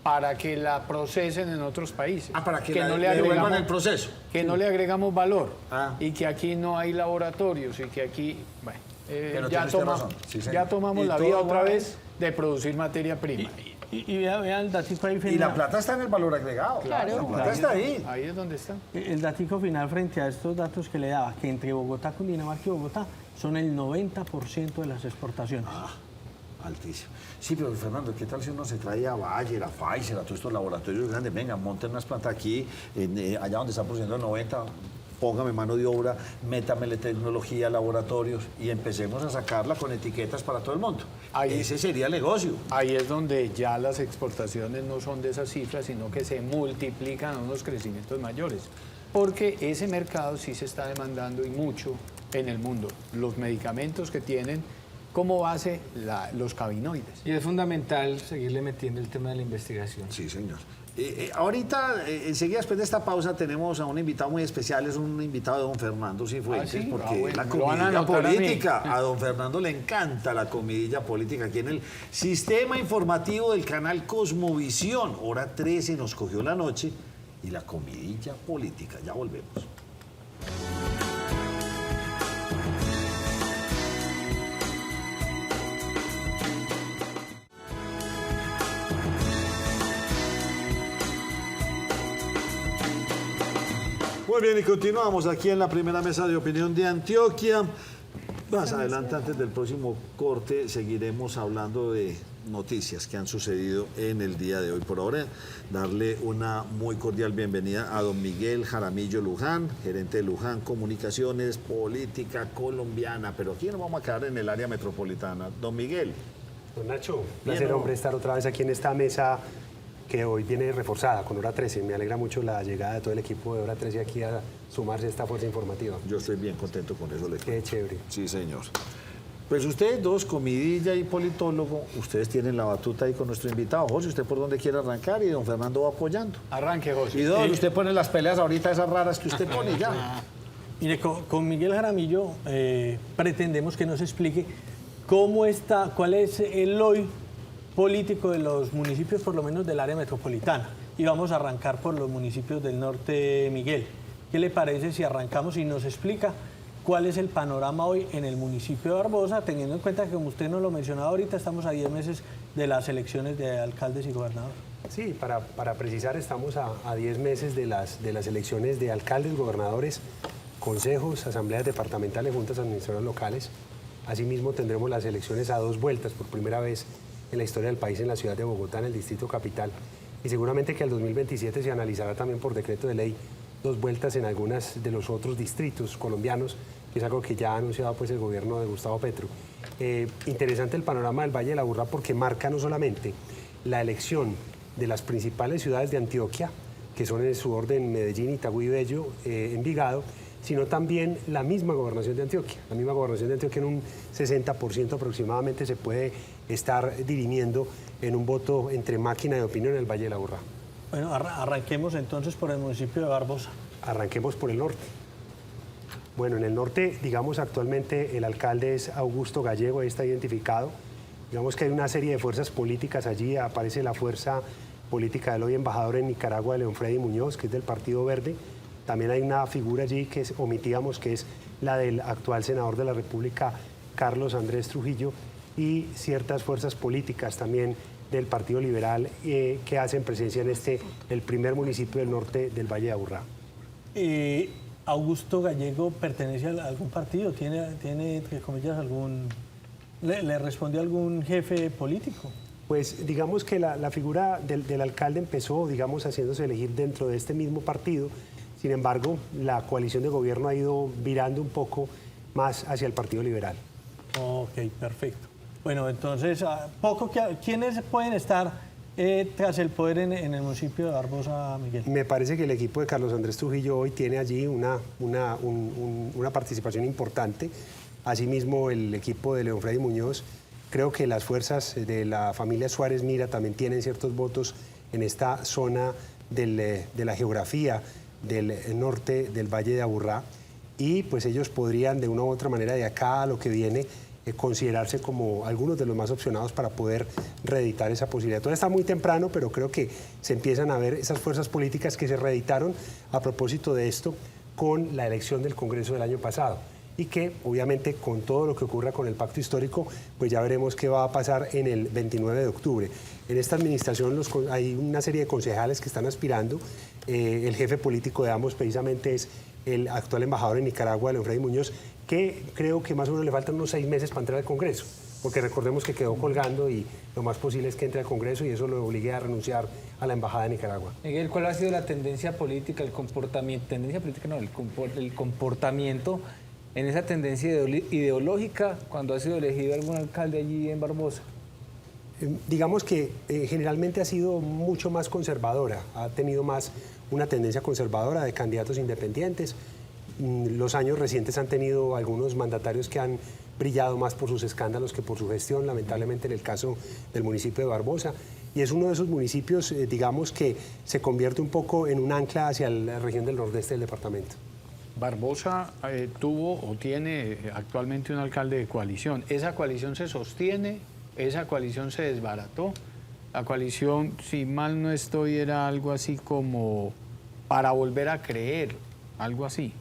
[SPEAKER 4] para que la procesen en otros países.
[SPEAKER 1] Para que
[SPEAKER 4] no
[SPEAKER 1] le devuelvan el proceso.
[SPEAKER 4] Que no le agregamos valor.
[SPEAKER 1] Ah.
[SPEAKER 4] Y que aquí no hay laboratorios y que aquí, bueno,
[SPEAKER 1] Pero
[SPEAKER 4] ya,
[SPEAKER 1] tiene usted razón. Sí, señor.
[SPEAKER 4] ya tomamos
[SPEAKER 1] Y
[SPEAKER 4] la
[SPEAKER 1] todo
[SPEAKER 4] vía otra
[SPEAKER 1] va-
[SPEAKER 4] vez de producir materia prima.
[SPEAKER 5] Y vea el datico ahí
[SPEAKER 1] Y
[SPEAKER 5] final.
[SPEAKER 1] la plata está en el valor agregado.
[SPEAKER 6] Claro.
[SPEAKER 1] La plata está ahí.
[SPEAKER 4] Ahí es donde está.
[SPEAKER 5] El datico final frente a estos datos que le daba, que entre Bogotá, Cundinamarca y Bogotá son el 90% de las exportaciones.
[SPEAKER 1] Altísimo. Sí, pero Fernando, ¿qué tal si uno se trae a Bayer, a Pfizer, a todos estos laboratorios grandes? Venga, monten unas plantas aquí, allá donde están produciendo el 90%, póngame mano de obra, métamele tecnología, laboratorios y empecemos a sacarla con etiquetas para todo el mundo.
[SPEAKER 4] Ahí-
[SPEAKER 1] Ese sería el negocio.
[SPEAKER 4] Ahí es donde ya las exportaciones no son de esas cifras, sino que se multiplican a unos crecimientos mayores. Porque ese mercado sí se está demandando y mucho en el mundo. Los medicamentos que tienen como base los cannabinoides.
[SPEAKER 3] Y es fundamental seguirle metiendo el tema de la investigación.
[SPEAKER 1] Sí, señor. Ahorita, enseguida después de esta pausa, tenemos a un invitado muy especial, es un invitado de don Fernando Cifuentes,
[SPEAKER 4] ¿sí?
[SPEAKER 1] porque
[SPEAKER 4] Bueno,
[SPEAKER 1] la
[SPEAKER 4] me lo van a
[SPEAKER 1] comidilla
[SPEAKER 4] anotar a mí.
[SPEAKER 1] política, a don Fernando le encanta la comidilla política, aquí en el sistema informativo del canal Cosmovisión, hora 13, nos cogió la noche, y la comidilla política, ya volvemos. Muy bien, y continuamos aquí en la primera mesa de opinión de Antioquia. Más adelante, antes del próximo corte, seguiremos hablando de noticias que han sucedido en el día de hoy. Por ahora, darle una muy cordial bienvenida a don Miguel Jaramillo Luján, gerente de Luján Comunicaciones, política colombiana. Pero aquí nos vamos a quedar en el área metropolitana. Don Miguel.
[SPEAKER 8] Don Nacho,
[SPEAKER 1] Bien,
[SPEAKER 8] placer,
[SPEAKER 1] ¿no?
[SPEAKER 8] hombre, estar otra vez aquí en esta mesa que hoy viene reforzada con Hora 13. Me alegra mucho la llegada de todo el equipo de Hora 13 aquí a sumarse a esta fuerza informativa.
[SPEAKER 1] Yo estoy bien contento con eso, le cuento.
[SPEAKER 8] Qué chévere.
[SPEAKER 1] Sí, señor. Pues ustedes dos, comidilla y politólogo, ustedes tienen la batuta ahí con nuestro invitado. José, ¿usted por dónde quiere arrancar? Y don Fernando va apoyando.
[SPEAKER 4] Arranque, José.
[SPEAKER 1] Y don, usted pone las peleas ahorita, esas raras que usted pone ya.
[SPEAKER 5] Mire, con Miguel Jaramillo pretendemos que nos explique cómo está, cuál es el hoy político de los municipios, por lo menos del área metropolitana. Y vamos a arrancar por los municipios del norte, Miguel. ¿Qué le parece si arrancamos y nos explica cuál es el panorama hoy en el municipio de Barbosa, teniendo en cuenta que, como usted nos lo mencionaba ahorita, estamos a 10 meses de las elecciones de alcaldes y gobernadores?
[SPEAKER 8] Sí, para precisar, estamos a 10 meses de las elecciones de alcaldes, gobernadores, consejos, asambleas departamentales, juntas administradoras locales. Asimismo, tendremos las elecciones a 2 vueltas por primera vez en la historia del país en la ciudad de Bogotá, en el distrito capital. Y seguramente que al 2027 se analizará también por decreto de ley 2 vueltas en algunas de los otros distritos colombianos, que es algo que ya ha anunciado pues el gobierno de Gustavo Petro. Interesante el panorama del Valle de la Aburrá porque marca no solamente la elección de las principales ciudades de Antioquia, que son en su orden Medellín, Itagüí, Bello, Envigado, sino también la misma gobernación de Antioquia. La misma gobernación de Antioquia en un 60% aproximadamente se puede estar dirimiendo en un voto entre máquina de opinión en el Valle de la Aburrá.
[SPEAKER 5] Bueno, arranquemos entonces por el municipio de Barbosa.
[SPEAKER 8] Arranquemos por el norte. Bueno, en el norte, digamos, actualmente el alcalde es Augusto Gallego, ahí está identificado. Digamos que hay una serie de fuerzas políticas allí, aparece la fuerza política del hoy embajador en Nicaragua, León Freddy Muñoz, que es del Partido Verde. También hay una figura allí que omitíamos, que es la del actual senador de la República, Carlos Andrés Trujillo, y ciertas fuerzas políticas también del Partido Liberal que hacen presencia en el primer municipio del norte del Valle de Aburrá.
[SPEAKER 5] ¿Augusto Gallego pertenece a algún partido? ¿Tiene entre comillas, le respondió a algún jefe político?
[SPEAKER 8] Pues digamos que la figura del alcalde empezó, digamos, haciéndose elegir dentro de este mismo partido. Sin embargo, la coalición de gobierno ha ido virando un poco más hacia el Partido Liberal.
[SPEAKER 5] Ok, perfecto. Bueno, entonces, ¿quiénes pueden estar tras el poder en el municipio de Barbosa, Miguel?
[SPEAKER 8] Me parece que el equipo de Carlos Andrés Trujillo hoy tiene allí una participación importante. Asimismo, el equipo de León Freddy Muñoz. Creo que las fuerzas de la familia Suárez Mira también tienen ciertos votos en esta zona de la geografía del norte del Valle de Aburrá, y pues ellos podrían de una u otra manera de acá a lo que viene considerarse como algunos de los más opcionados para poder reeditar esa posibilidad. Todavía está muy temprano, pero creo que se empiezan a ver esas fuerzas políticas que se reeditaron a propósito de esto con la elección del Congreso del año pasado, y que obviamente con todo lo que ocurra con el pacto histórico, pues ya veremos qué va a pasar en el 29 de octubre. En esta administración hay una serie de concejales que están aspirando. El jefe político de ambos precisamente es el actual embajador en Nicaragua, León Freddy Muñoz, que creo que más o menos le faltan unos 6 meses para entrar al Congreso, porque recordemos que quedó colgando y lo más posible es que entre al Congreso y eso lo obligue a renunciar a la embajada de Nicaragua.
[SPEAKER 3] Miguel, ¿cuál ha sido la tendencia política, el comportamiento en esa tendencia ideológica cuando ha sido elegido algún alcalde allí en Barbosa?
[SPEAKER 8] Digamos que generalmente ha sido mucho más conservadora, ha tenido más una tendencia conservadora de candidatos independientes. Los años recientes han tenido algunos mandatarios que han brillado más por sus escándalos que por su gestión, lamentablemente en el caso del municipio de Barbosa. Y es uno de esos municipios, digamos, que se convierte un poco en un ancla hacia la región del nordeste del departamento.
[SPEAKER 4] Barbosa tuvo o tiene actualmente un alcalde de coalición. Esa coalición se sostiene, esa coalición se desbarató. La coalición, si mal no estoy, era algo así como para volver a creer, algo así.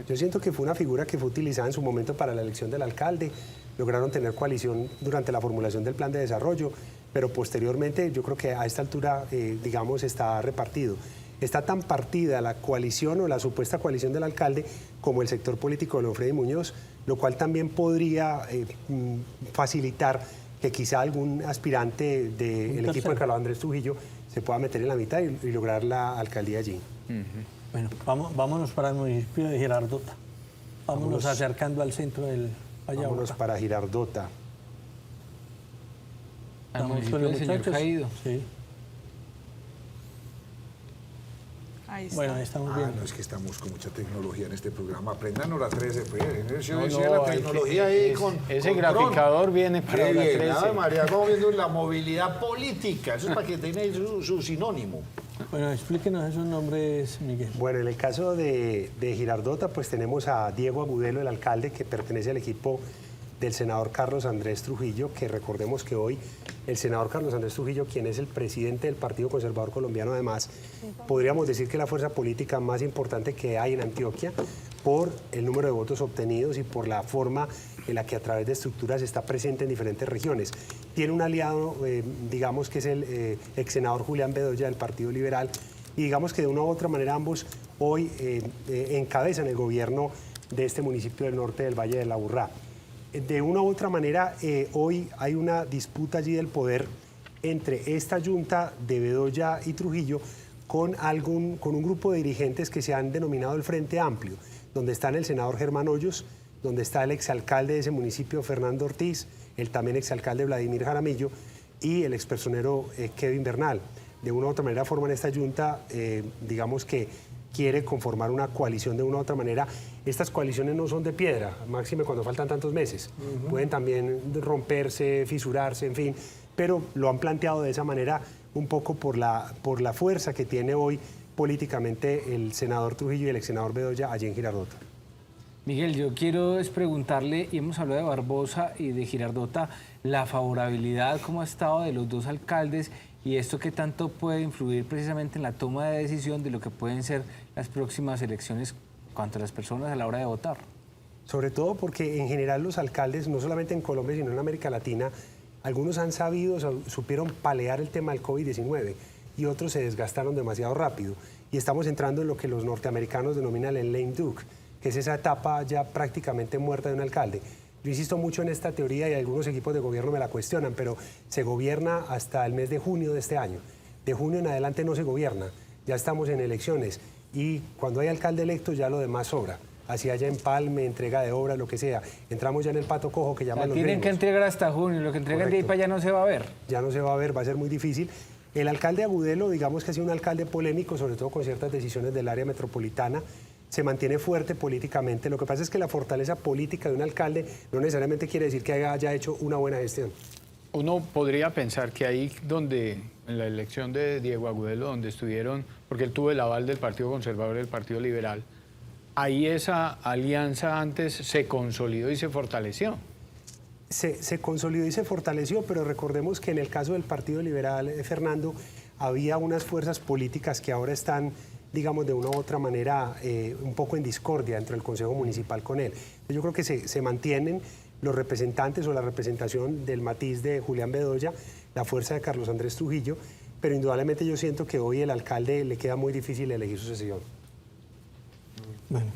[SPEAKER 8] Yo siento que fue una figura que fue utilizada en su momento para la elección del alcalde. Lograron tener coalición durante la formulación del plan de desarrollo, pero posteriormente yo creo que a esta altura, digamos, está repartido. Está tan partida la coalición o la supuesta coalición del alcalde como el sector político de León Freddy Muñoz, lo cual también podría facilitar que quizá algún aspirante del equipo de Carlos Andrés Trujillo se pueda meter en la mitad y lograr la alcaldía allí.
[SPEAKER 5] Bueno, vámonos para el municipio de Girardota. Vámonos acercando al centro del Valle de
[SPEAKER 8] Vámonos
[SPEAKER 5] Aburrá.
[SPEAKER 8] para Girardota.
[SPEAKER 3] Al municipio del señor Caído.
[SPEAKER 5] Sí.
[SPEAKER 2] Ahí está.
[SPEAKER 5] Bueno, ahí estamos viendo.
[SPEAKER 1] No, es que estamos con mucha tecnología en este programa. Aprendan hora 13, pues.
[SPEAKER 4] No,
[SPEAKER 1] La tecnología ahí con
[SPEAKER 4] ese
[SPEAKER 1] con
[SPEAKER 4] graficador viene para
[SPEAKER 1] Qué
[SPEAKER 4] hora
[SPEAKER 1] bien,
[SPEAKER 4] 13.
[SPEAKER 1] Ave María, como viendo la movilidad política. Eso es para que tenga su sinónimo.
[SPEAKER 5] Bueno, explíquenos esos nombres, Miguel.
[SPEAKER 8] Bueno, en el caso de Girardota, pues tenemos a Diego Agudelo, el alcalde, que pertenece al equipo del senador Carlos Andrés Trujillo, que recordemos que hoy el senador Carlos Andrés Trujillo, quien es el presidente del Partido Conservador Colombiano, además, podríamos decir que es la fuerza política más importante que hay en Antioquia por el número de votos obtenidos y por la forma en la que a través de estructuras está presente en diferentes regiones. Tiene un aliado, digamos, que es el ex senador Julián Bedoya del Partido Liberal, y digamos que de una u otra manera ambos hoy encabezan el gobierno de este municipio del norte del Valle de Aburrá. De una u otra manera, hoy hay una disputa allí del poder entre esta junta de Bedoya y Trujillo con un grupo de dirigentes que se han denominado el Frente Amplio, donde están el senador Germán Hoyos, donde está el exalcalde de ese municipio, Fernando Ortiz, el también exalcalde Vladimir Jaramillo y el expersonero Kevin Bernal. De una u otra manera forman esta junta, digamos que quiere conformar una coalición de una u otra manera. Estas coaliciones no son de piedra, máxime cuando faltan tantos meses. Pueden también romperse, fisurarse, en fin, pero lo han planteado de esa manera un poco por la fuerza que tiene hoy políticamente el senador Trujillo y el ex senador Bedoya allí en Girardota.
[SPEAKER 3] Miguel, yo quiero preguntarle, y hemos hablado de Barbosa y de Girardota, la favorabilidad, cómo ha estado de los dos alcaldes y esto qué tanto puede influir precisamente en la toma de decisión de lo que pueden ser las próximas elecciones cuanto a las personas a la hora de votar.
[SPEAKER 8] Sobre todo porque en general los alcaldes, no solamente en Colombia, sino en América Latina, algunos han sabido, supieron palear el tema del COVID-19 y otros se desgastaron demasiado rápido. Y estamos entrando en lo que los norteamericanos denominan el lame duck, que es esa etapa ya prácticamente muerta de un alcalde. Yo insisto mucho en esta teoría y algunos equipos de gobierno me la cuestionan, pero se gobierna hasta el mes de junio de este año. De junio en adelante no se gobierna, ya estamos en elecciones y cuando hay alcalde electo ya lo demás sobra. Así haya empalme, entrega de obra, lo que sea. Entramos ya en el pato cojo que llaman los
[SPEAKER 3] tienen
[SPEAKER 8] gringos.
[SPEAKER 3] que entregar hasta junio, lo que entregan de ahí para allá no se va a ver.
[SPEAKER 8] Ya no se va a ver, va a ser muy difícil. El alcalde Agudelo, digamos que ha sido un alcalde polémico, sobre todo con ciertas decisiones del área metropolitana, se mantiene fuerte políticamente. Lo que pasa es que la fortaleza política de un alcalde no necesariamente quiere decir que haya hecho una buena gestión.
[SPEAKER 4] Uno podría pensar que ahí donde, en la elección de Diego Agudelo, donde estuvieron, porque él tuvo el aval del Partido Conservador y del Partido Liberal, ahí esa alianza antes se consolidó y se fortaleció.
[SPEAKER 8] Se consolidó y se fortaleció, pero recordemos que en el caso del Partido Liberal, Fernando, había unas fuerzas políticas que ahora están, digamos, de una u otra manera un poco en discordia dentro del Consejo Municipal con él. Yo creo que se mantienen los representantes o la representación del matiz de Julián Bedoya, la fuerza de Carlos Andrés Trujillo, pero indudablemente yo siento que hoy el alcalde le queda muy difícil elegir sucesión.
[SPEAKER 5] Bueno.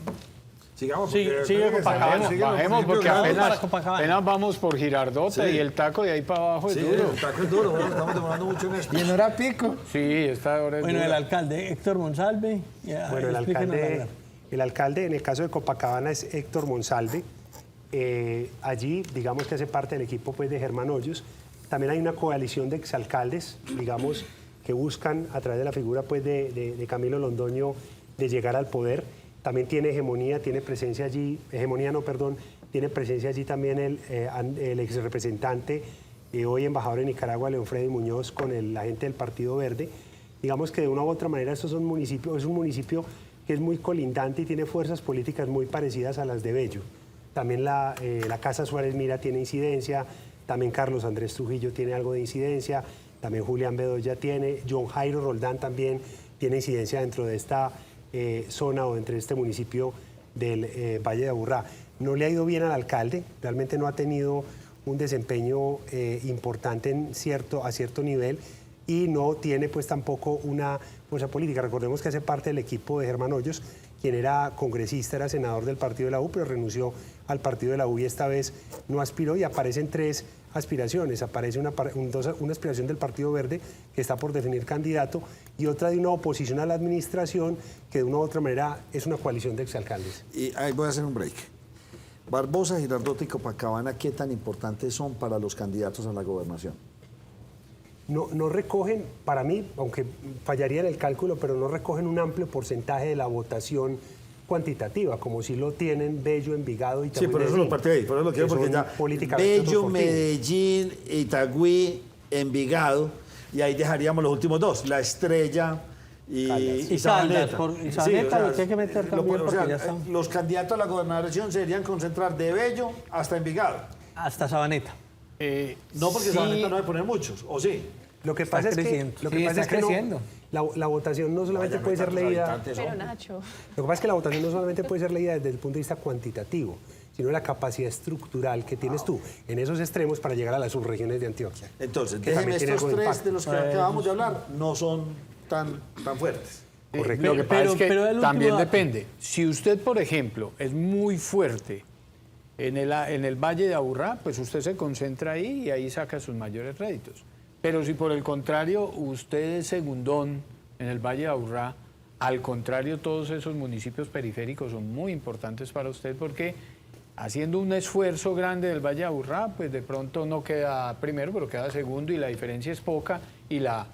[SPEAKER 1] Sigamos.
[SPEAKER 5] Sigue Copacabana.
[SPEAKER 4] Bajemos porque apenas
[SPEAKER 5] Copacabana.
[SPEAKER 4] vamos por Girardota y el taco de ahí para abajo es
[SPEAKER 1] Sí,
[SPEAKER 4] duro.
[SPEAKER 1] el taco es duro, bueno, estamos demorando mucho en esto.
[SPEAKER 3] Y en hora pico.
[SPEAKER 4] Sí, esta hora es
[SPEAKER 5] Bueno,
[SPEAKER 4] dura.
[SPEAKER 5] el alcalde Héctor Monsalve.
[SPEAKER 8] Bueno, el alcalde en el caso de Copacabana es Héctor Monsalve. Allí, digamos que hace parte del equipo pues, de Germán Hoyos. También hay una coalición de exalcaldes, digamos, que buscan a través de la figura pues, de Camilo Londoño de llegar al poder. También tiene hegemonía, tiene presencia allí, tiene presencia allí también el ex representante, hoy embajador en Nicaragua, León Freddy Muñoz, con la gente del Partido Verde. Digamos que de una u otra manera estos son municipios, es un municipio que es muy colindante y tiene fuerzas políticas muy parecidas a las de Bello. También la Casa Suárez Mira tiene incidencia, también Carlos Andrés Trujillo tiene algo de incidencia, también Julián Bedoya tiene, John Jairo Roldán también tiene incidencia dentro de esta zona o entre este municipio del Valle de Aburrá. No le ha ido bien al alcalde, realmente no ha tenido un desempeño importante a cierto nivel y no tiene pues tampoco una fuerza política. Recordemos que hace parte del equipo de Germán Hoyos, quien era congresista, era senador del partido de la U, pero renunció al partido de la U y esta vez no aspiró y aparecen tres aspiraciones. Aparece una aspiración del Partido Verde que está por definir candidato y otra de una oposición a la administración que de una u otra manera es una coalición de exalcaldes.
[SPEAKER 1] Y ahí voy a hacer un break. Barbosa, Girardota y Copacabana, ¿qué tan importantes son para los candidatos a la gobernación?
[SPEAKER 8] No recogen, para mí, aunque fallaría en el cálculo, pero no recogen un amplio porcentaje de la votación cuantitativa, como si lo tienen Bello, Envigado y Itagüí.
[SPEAKER 1] Sí, por eso lo partí ahí, por eso lo quiero, porque ya Bello, Medellín, Itagüí, Envigado, y ahí dejaríamos los últimos dos, La Estrella y Sabaneta.
[SPEAKER 5] Y Sabaneta lo tiene que meter también porque ya están.
[SPEAKER 1] Los candidatos a la gobernación se deberían concentrar de Bello hasta Envigado.
[SPEAKER 5] Hasta Sabaneta.
[SPEAKER 1] No porque Sabaneta no va a poner muchos, ¿o sí?
[SPEAKER 8] Lo que pasa es que, la votación no solamente puede ser leída.
[SPEAKER 6] Pero Nacho.
[SPEAKER 8] Lo que pasa es que la votación no solamente puede ser leída desde el punto de vista cuantitativo, sino la capacidad estructural que tienes tú en esos extremos para llegar a las subregiones de Antioquia.
[SPEAKER 1] Entonces, déjenme estos tres de los que acabamos de hablar, no son tan fuertes.
[SPEAKER 8] Correcto.
[SPEAKER 4] Lo que pasa es que
[SPEAKER 5] pero el
[SPEAKER 4] también
[SPEAKER 5] último-
[SPEAKER 4] depende. Si usted, por ejemplo, es muy fuerte en el Valle de Aburrá, pues usted se concentra ahí y ahí saca sus mayores réditos. Pero si por el contrario usted es segundón en el Valle de Aburrá, al contrario, todos esos municipios periféricos son muy importantes para usted porque haciendo un esfuerzo grande del Valle de Aburrá, pues de pronto no queda primero, pero queda segundo y la diferencia es poca y la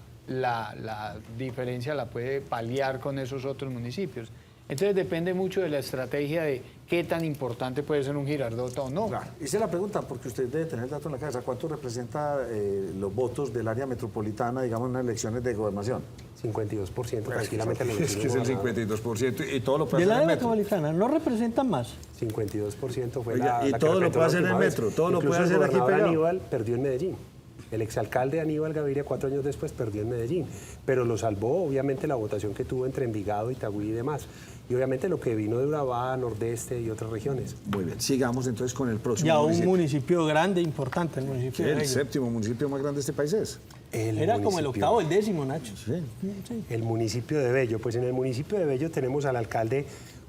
[SPEAKER 4] diferencia la puede paliar con esos otros municipios. Entonces depende mucho de la estrategia de qué tan importante puede ser un Girardota o no.
[SPEAKER 1] Claro. Hice la pregunta porque usted debe tener el dato en la cabeza. ¿Cuánto representa los votos del área metropolitana, digamos, en las elecciones de gobernación?
[SPEAKER 8] 52% tranquilamente.
[SPEAKER 1] Es que es el 52% y todo lo puede
[SPEAKER 5] De la
[SPEAKER 1] hacer en
[SPEAKER 5] área
[SPEAKER 1] el metro.
[SPEAKER 5] metropolitana, ¿no representan más?
[SPEAKER 8] 52% fue
[SPEAKER 1] Oiga,
[SPEAKER 8] la
[SPEAKER 1] y
[SPEAKER 8] que
[SPEAKER 1] todo lo
[SPEAKER 8] representó
[SPEAKER 1] puede hacer
[SPEAKER 8] la
[SPEAKER 1] en el
[SPEAKER 8] última vez.
[SPEAKER 1] metro, todo lo
[SPEAKER 8] Incluso
[SPEAKER 1] puede hacer
[SPEAKER 8] el
[SPEAKER 1] aquí
[SPEAKER 8] gobernador
[SPEAKER 1] pegado.
[SPEAKER 8] Aníbal perdió en Medellín. El exalcalde Aníbal Gaviria 4 años después perdió en Medellín, pero lo salvó obviamente la votación que tuvo entre Envigado, Itagüí y demás. Y obviamente lo que vino de Urabá, Nordeste y otras regiones.
[SPEAKER 1] Muy bien, sigamos entonces con el próximo
[SPEAKER 5] Ya un
[SPEAKER 1] municipio.
[SPEAKER 5] municipio grande, importante, el municipio
[SPEAKER 1] Sí,
[SPEAKER 5] de
[SPEAKER 1] el
[SPEAKER 5] Bello.
[SPEAKER 1] séptimo municipio más grande de este país es.
[SPEAKER 5] Era como el octavo, el décimo, Nacho.
[SPEAKER 1] Sí.
[SPEAKER 5] Sí.
[SPEAKER 8] El municipio de Bello. Pues en el municipio de Bello tenemos al alcalde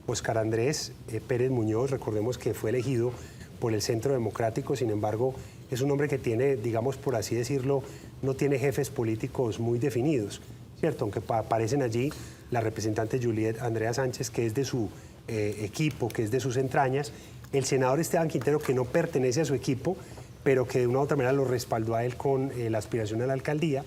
[SPEAKER 8] Óscar Andrés Pérez Muñoz. Recordemos que fue elegido por el Centro Democrático, sin embargo, es un hombre que tiene, digamos, por así decirlo, no tiene jefes políticos muy definidos, ¿cierto? Aunque aparecen allí la representante Juliet Andrea Sánchez, que es de su equipo, que es de sus entrañas, el senador Esteban Quintero, que no pertenece a su equipo, pero que de una u otra manera lo respaldó a él con la aspiración a la alcaldía,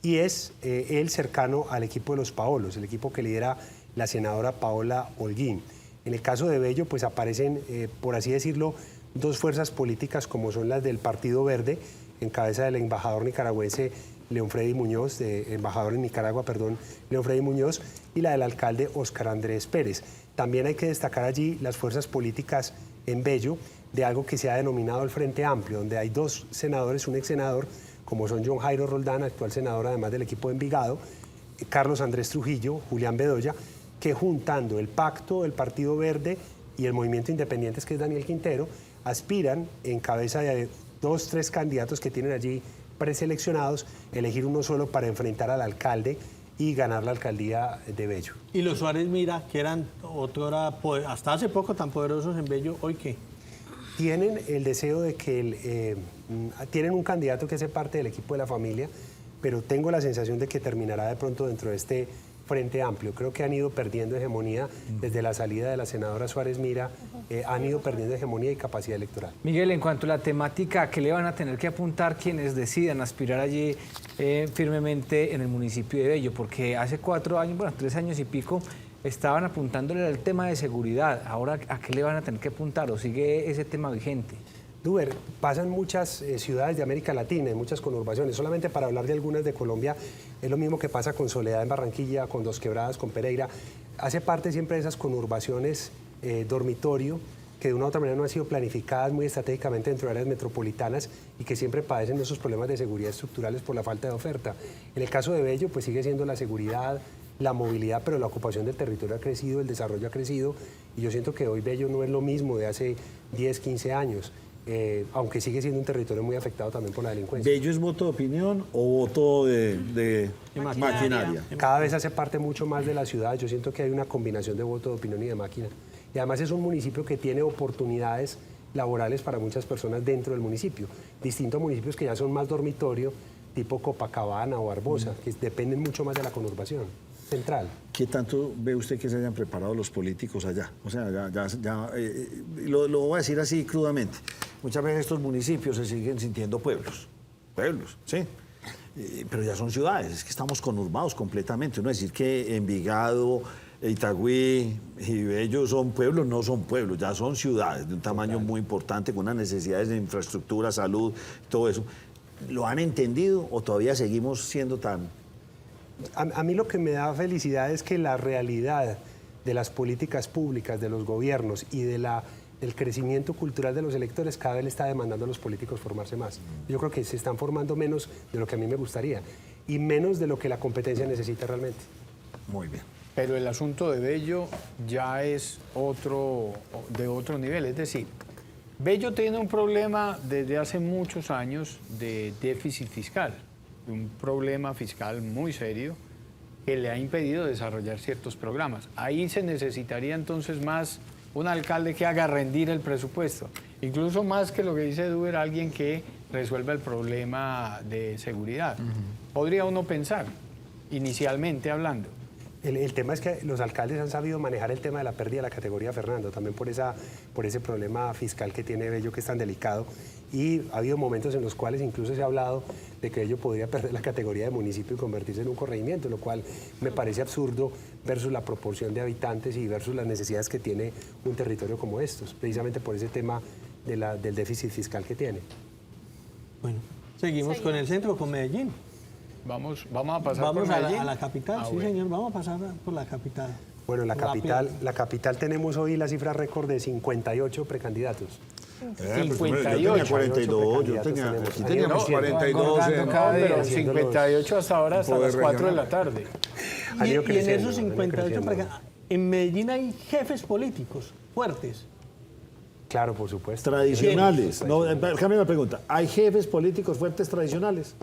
[SPEAKER 8] y es él cercano al equipo de los Paolos, el equipo que lidera la senadora Paola Holguín. En el caso de Bello, pues aparecen, por así decirlo, dos fuerzas políticas como son las del Partido Verde, en cabeza del embajador nicaragüense León Freddy Muñoz, embajador en Nicaragua, perdón, León Freddy Muñoz, y la del alcalde Óscar Andrés Pérez. También hay que destacar allí las fuerzas políticas en Bello de algo que se ha denominado el Frente Amplio, donde hay dos senadores, un ex senador, como son John Jairo Roldán, actual senador además del equipo de Envigado, Carlos Andrés Trujillo, Julián Bedoya, que juntando el pacto del Partido Verde y el Movimiento Independientes, que es Daniel Quintero, aspiran en cabeza de 2, 3 candidatos que tienen allí preseleccionados, elegir uno solo para enfrentar al alcalde y ganar la alcaldía de Bello.
[SPEAKER 5] Y los Suárez Mira, que eran hasta hace poco tan poderosos en Bello, ¿hoy qué?
[SPEAKER 8] Tienen el deseo de que tienen un candidato que hace parte del equipo de la familia, pero tengo la sensación de que terminará de pronto dentro de este Frente Amplio. Creo que han ido perdiendo hegemonía desde la salida de la senadora Suárez Mira, han ido perdiendo hegemonía y capacidad electoral.
[SPEAKER 3] Miguel, en cuanto a la temática, ¿qué le van a tener que apuntar quienes decidan aspirar allí firmemente en el municipio de Bello? Porque hace 4 años, bueno, 3 años y pico, estaban apuntándole al tema de seguridad. Ahora, ¿a qué le van a tener que apuntar o sigue ese tema vigente?
[SPEAKER 8] Duber, pasan muchas ciudades de América Latina, en muchas conurbaciones. Solamente para hablar de algunas de Colombia, es lo mismo que pasa con Soledad en Barranquilla, con Dos Quebradas, con Pereira. Hace parte siempre de esas conurbaciones dormitorio, que de una u otra manera no han sido planificadas muy estratégicamente dentro de áreas metropolitanas y que siempre padecen de esos problemas de seguridad estructurales por la falta de oferta. En el caso de Bello, pues sigue siendo la seguridad, la movilidad, pero la ocupación del territorio ha crecido, el desarrollo ha crecido, y yo siento que hoy Bello no es lo mismo de hace 10, 15 años. Aunque sigue siendo un territorio muy afectado también por la delincuencia.
[SPEAKER 1] ¿Bello es voto de opinión o voto de maquinaria?
[SPEAKER 8] Cada vez hace parte mucho más de la ciudad. Yo siento que hay una combinación de voto de opinión y de máquina. Y además es un municipio que tiene oportunidades laborales para muchas personas dentro del municipio. Distintos municipios que ya son más dormitorio, tipo Copacabana o Barbosa, que dependen mucho más de la conurbación central.
[SPEAKER 1] ¿Qué tanto ve usted que se hayan preparado los políticos allá? O sea, lo voy a decir así crudamente. Muchas veces estos municipios se siguen sintiendo pueblos, ¿sí? Pero ya son ciudades, es que estamos conurbados completamente. Uno decir que Envigado, Itagüí y Bello son pueblos, no son pueblos, ya son ciudades de un tamaño muy importante, con unas necesidades de infraestructura, salud, todo eso. ¿Lo han entendido o todavía seguimos siendo tan...?
[SPEAKER 8] A mí lo que me da felicidad es que la realidad de las políticas públicas, de los gobiernos y del crecimiento cultural de los electores cada vez le está demandando a los políticos formarse más. Yo creo que se están formando menos de lo que a mí me gustaría y menos de lo que la competencia necesita realmente.
[SPEAKER 1] Muy bien.
[SPEAKER 4] Pero el asunto de Bello ya es de otro nivel, es decir, Bello tiene un problema desde hace muchos años de déficit fiscal, un problema fiscal muy serio que le ha impedido desarrollar ciertos programas. Ahí se necesitaría entonces más un alcalde que haga rendir el presupuesto, incluso más que lo que dice Duber, alguien que resuelva el problema de seguridad. Podría uno pensar, inicialmente hablando.
[SPEAKER 8] El tema es que los alcaldes han sabido manejar el tema de la pérdida de la categoría Fernando, también por ese problema fiscal que tiene Bello, que es tan delicado. Y ha habido momentos en los cuales incluso se ha hablado de que Bello podría perder la categoría de municipio y convertirse en un corregimiento, lo cual me parece absurdo versus la proporción de habitantes y versus las necesidades que tiene un territorio como estos, precisamente por ese tema del déficit fiscal que tiene.
[SPEAKER 5] Bueno, seguimos con el centro, con Medellín.
[SPEAKER 4] Vamos a pasar
[SPEAKER 5] Vamos
[SPEAKER 4] por Medellín.
[SPEAKER 5] a la capital, sí,
[SPEAKER 4] bueno.
[SPEAKER 5] señor, vamos a pasar por la capital.
[SPEAKER 8] Bueno, la capital tenemos hoy la cifra récord de 58 precandidatos.
[SPEAKER 1] Yo
[SPEAKER 3] 58.
[SPEAKER 1] tenía 42, yo tenía, aquí teníamos 42 en
[SPEAKER 3] pero 58 hasta ahora, hasta las 4 de la tarde.
[SPEAKER 8] Han ido
[SPEAKER 5] Y en
[SPEAKER 8] creciendo,
[SPEAKER 5] esos
[SPEAKER 8] han ido
[SPEAKER 5] 58 para
[SPEAKER 8] creciendo.
[SPEAKER 5] acá, en Medellín hay jefes políticos fuertes.
[SPEAKER 8] Claro, por supuesto.
[SPEAKER 1] tradicionales. No, cambia la pregunta. ¿Hay jefes políticos fuertes tradicionales?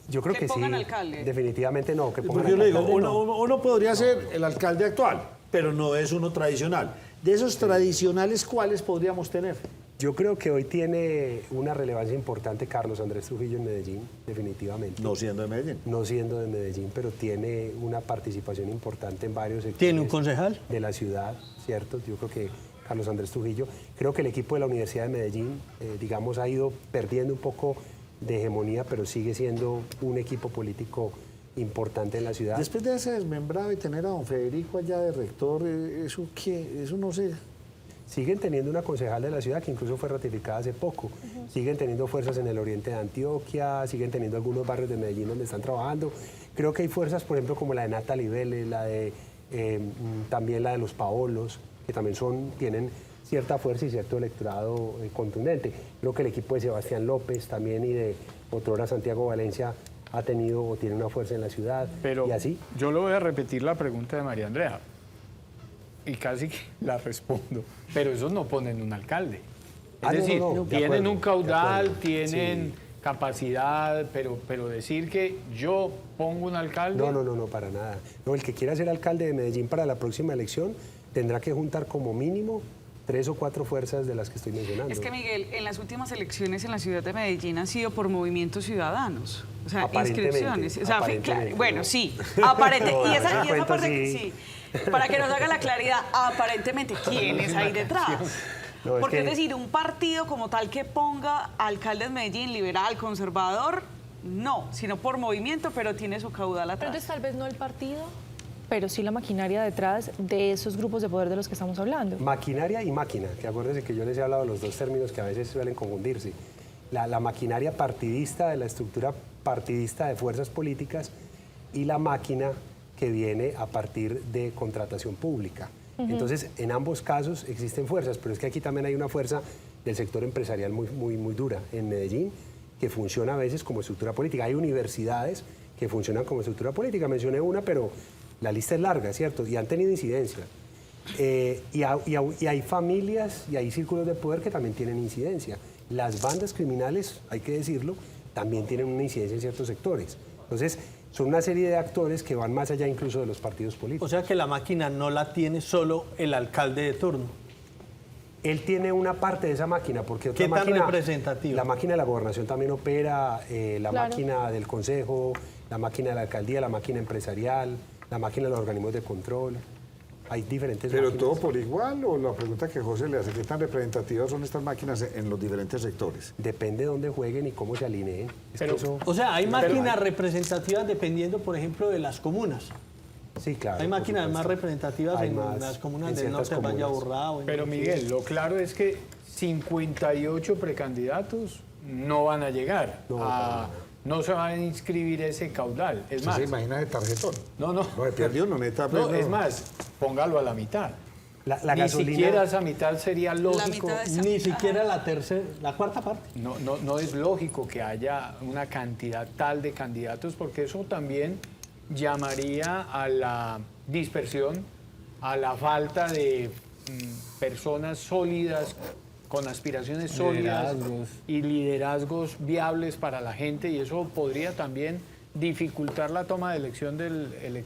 [SPEAKER 8] Yo creo
[SPEAKER 2] Que
[SPEAKER 8] que sí.
[SPEAKER 2] pongan alcalde.
[SPEAKER 8] Definitivamente no, que pongan
[SPEAKER 1] Porque yo le digo,
[SPEAKER 8] alcalde, no.
[SPEAKER 1] uno podría ser el alcalde actual, pero no es uno tradicional. De esos tradicionales, ¿cuáles podríamos tener?
[SPEAKER 8] Yo creo que hoy tiene una relevancia importante Carlos Andrés Trujillo en Medellín, definitivamente.
[SPEAKER 1] No siendo de Medellín.
[SPEAKER 8] No siendo de Medellín, pero tiene una participación importante en varios sectores.
[SPEAKER 5] ¿Tiene un concejal?
[SPEAKER 8] De la ciudad, ¿cierto? Yo creo que Carlos Andrés Trujillo, creo que el equipo de la Universidad de Medellín, digamos, ha ido perdiendo un poco de hegemonía, pero sigue siendo un equipo político importante en la ciudad.
[SPEAKER 1] Después de ese desmembrado y tener a don Federico allá de rector, ¿eso qué? Eso no sé.
[SPEAKER 8] Siguen teniendo una concejal de la ciudad que incluso fue ratificada hace poco. Siguen teniendo fuerzas en el oriente de Antioquia, siguen teniendo algunos barrios de Medellín donde están trabajando. Creo que hay fuerzas, por ejemplo, como la de Natalie Vélez, también la de los Paolos, que también tienen cierta fuerza y cierto electorado contundente. Creo que el equipo de Sebastián López también y de otrora Santiago Valencia ha tenido o tiene una fuerza en la ciudad.
[SPEAKER 4] Pero
[SPEAKER 8] y así.
[SPEAKER 4] yo le voy a repetir la pregunta de María Andrea y casi que la respondo. Pero esos no ponen un alcalde. Es
[SPEAKER 8] Ah, no,
[SPEAKER 4] decir,
[SPEAKER 8] no, no, de
[SPEAKER 4] tienen
[SPEAKER 8] acuerdo,
[SPEAKER 4] un
[SPEAKER 8] de
[SPEAKER 4] caudal,
[SPEAKER 8] acuerdo.
[SPEAKER 4] tienen capacidad, pero decir que yo pongo un alcalde...
[SPEAKER 8] No, para nada. No, el que quiera ser alcalde de Medellín para la próxima elección tendrá que juntar como mínimo 3 o 4 fuerzas de las que estoy mencionando.
[SPEAKER 2] Es que, Miguel, en las últimas elecciones en la ciudad de Medellín han sido por movimientos ciudadanos. O sea,
[SPEAKER 8] Aparentemente,
[SPEAKER 2] inscripciones. O sea,
[SPEAKER 8] aparentemente,
[SPEAKER 2] bueno,
[SPEAKER 8] no.
[SPEAKER 2] sí, aparente.
[SPEAKER 8] No,
[SPEAKER 2] y esa
[SPEAKER 8] cuento
[SPEAKER 2] parte que
[SPEAKER 8] sí.
[SPEAKER 2] sí. Para que nos haga la claridad, aparentemente, ¿quiénes hay detrás?
[SPEAKER 8] No, es
[SPEAKER 2] Porque
[SPEAKER 8] que-
[SPEAKER 2] es decir, un partido como tal que ponga alcalde de Medellín, liberal, conservador, no, sino por movimiento, pero tiene su caudal
[SPEAKER 6] Pero
[SPEAKER 2] atrás.
[SPEAKER 6] entonces tal vez no el partido, pero sí la maquinaria detrás de esos grupos de poder de los que estamos hablando.
[SPEAKER 8] Maquinaria y máquina, que acuérdense que yo les he hablado de los dos términos que a veces suelen confundirse. La maquinaria partidista de la estructura partidista de fuerzas políticas y la máquina que viene a partir de contratación pública. Entonces, en ambos casos existen fuerzas, pero es que aquí también hay una fuerza del sector empresarial muy dura en Medellín, que funciona a veces como estructura política. Hay universidades que funcionan como estructura política, mencioné una, pero la lista es larga, ¿cierto? Y han tenido incidencia. Y hay familias y hay círculos de poder que también tienen incidencia. Las bandas criminales, hay que decirlo, también tienen una incidencia en ciertos sectores. Entonces, son una serie de actores que van más allá incluso de los partidos
[SPEAKER 5] O
[SPEAKER 8] políticos.
[SPEAKER 5] sea que la máquina no la tiene solo el alcalde de turno.
[SPEAKER 8] Él tiene una parte de esa máquina, porque otra
[SPEAKER 5] ¿Qué tan
[SPEAKER 8] máquina,
[SPEAKER 5] representativa?
[SPEAKER 8] la máquina de la gobernación también opera, la
[SPEAKER 6] Claro.
[SPEAKER 8] máquina del consejo, la máquina de la alcaldía, la máquina empresarial, la máquina de los organismos de control. Hay diferentes
[SPEAKER 1] ¿Pero
[SPEAKER 8] máquinas.
[SPEAKER 1] todo por igual o la pregunta que José le hace, qué tan representativas son estas máquinas en los diferentes sectores?
[SPEAKER 8] Depende de dónde jueguen y cómo se alineen. Es que
[SPEAKER 4] Pero-
[SPEAKER 8] eso-
[SPEAKER 5] O sea, hay máquinas representativas dependiendo, por ejemplo, de las comunas.
[SPEAKER 8] sí, claro.
[SPEAKER 5] Hay
[SPEAKER 8] por
[SPEAKER 5] máquinas
[SPEAKER 8] supuesto.
[SPEAKER 5] más representativas
[SPEAKER 8] Hay
[SPEAKER 5] en
[SPEAKER 8] más
[SPEAKER 5] las comunas
[SPEAKER 8] en
[SPEAKER 5] del
[SPEAKER 8] ciertas
[SPEAKER 5] norte, Valle
[SPEAKER 8] comunas.
[SPEAKER 5] Aburrá.
[SPEAKER 4] Pero Miguel, lo claro es que 58 precandidatos no van a llegar. No se va a inscribir ese caudal. Es más,
[SPEAKER 1] ¿Se imagina de tarjetón?
[SPEAKER 4] no.
[SPEAKER 1] No, se perdió uno, neta. pues,
[SPEAKER 4] No, es más, póngalo a la mitad.
[SPEAKER 8] La
[SPEAKER 4] Ni
[SPEAKER 8] gasolina,
[SPEAKER 4] siquiera esa mitad sería lógico.
[SPEAKER 2] mitad de esa-
[SPEAKER 5] Ni siquiera la cuarta parte.
[SPEAKER 4] No es lógico que haya una cantidad tal de candidatos porque eso también llamaría a la dispersión, a la falta de personas sólidas, con aspiraciones sólidas
[SPEAKER 3] Liderazgos.
[SPEAKER 4] y liderazgos viables para la gente y eso podría también dificultar la toma de elección del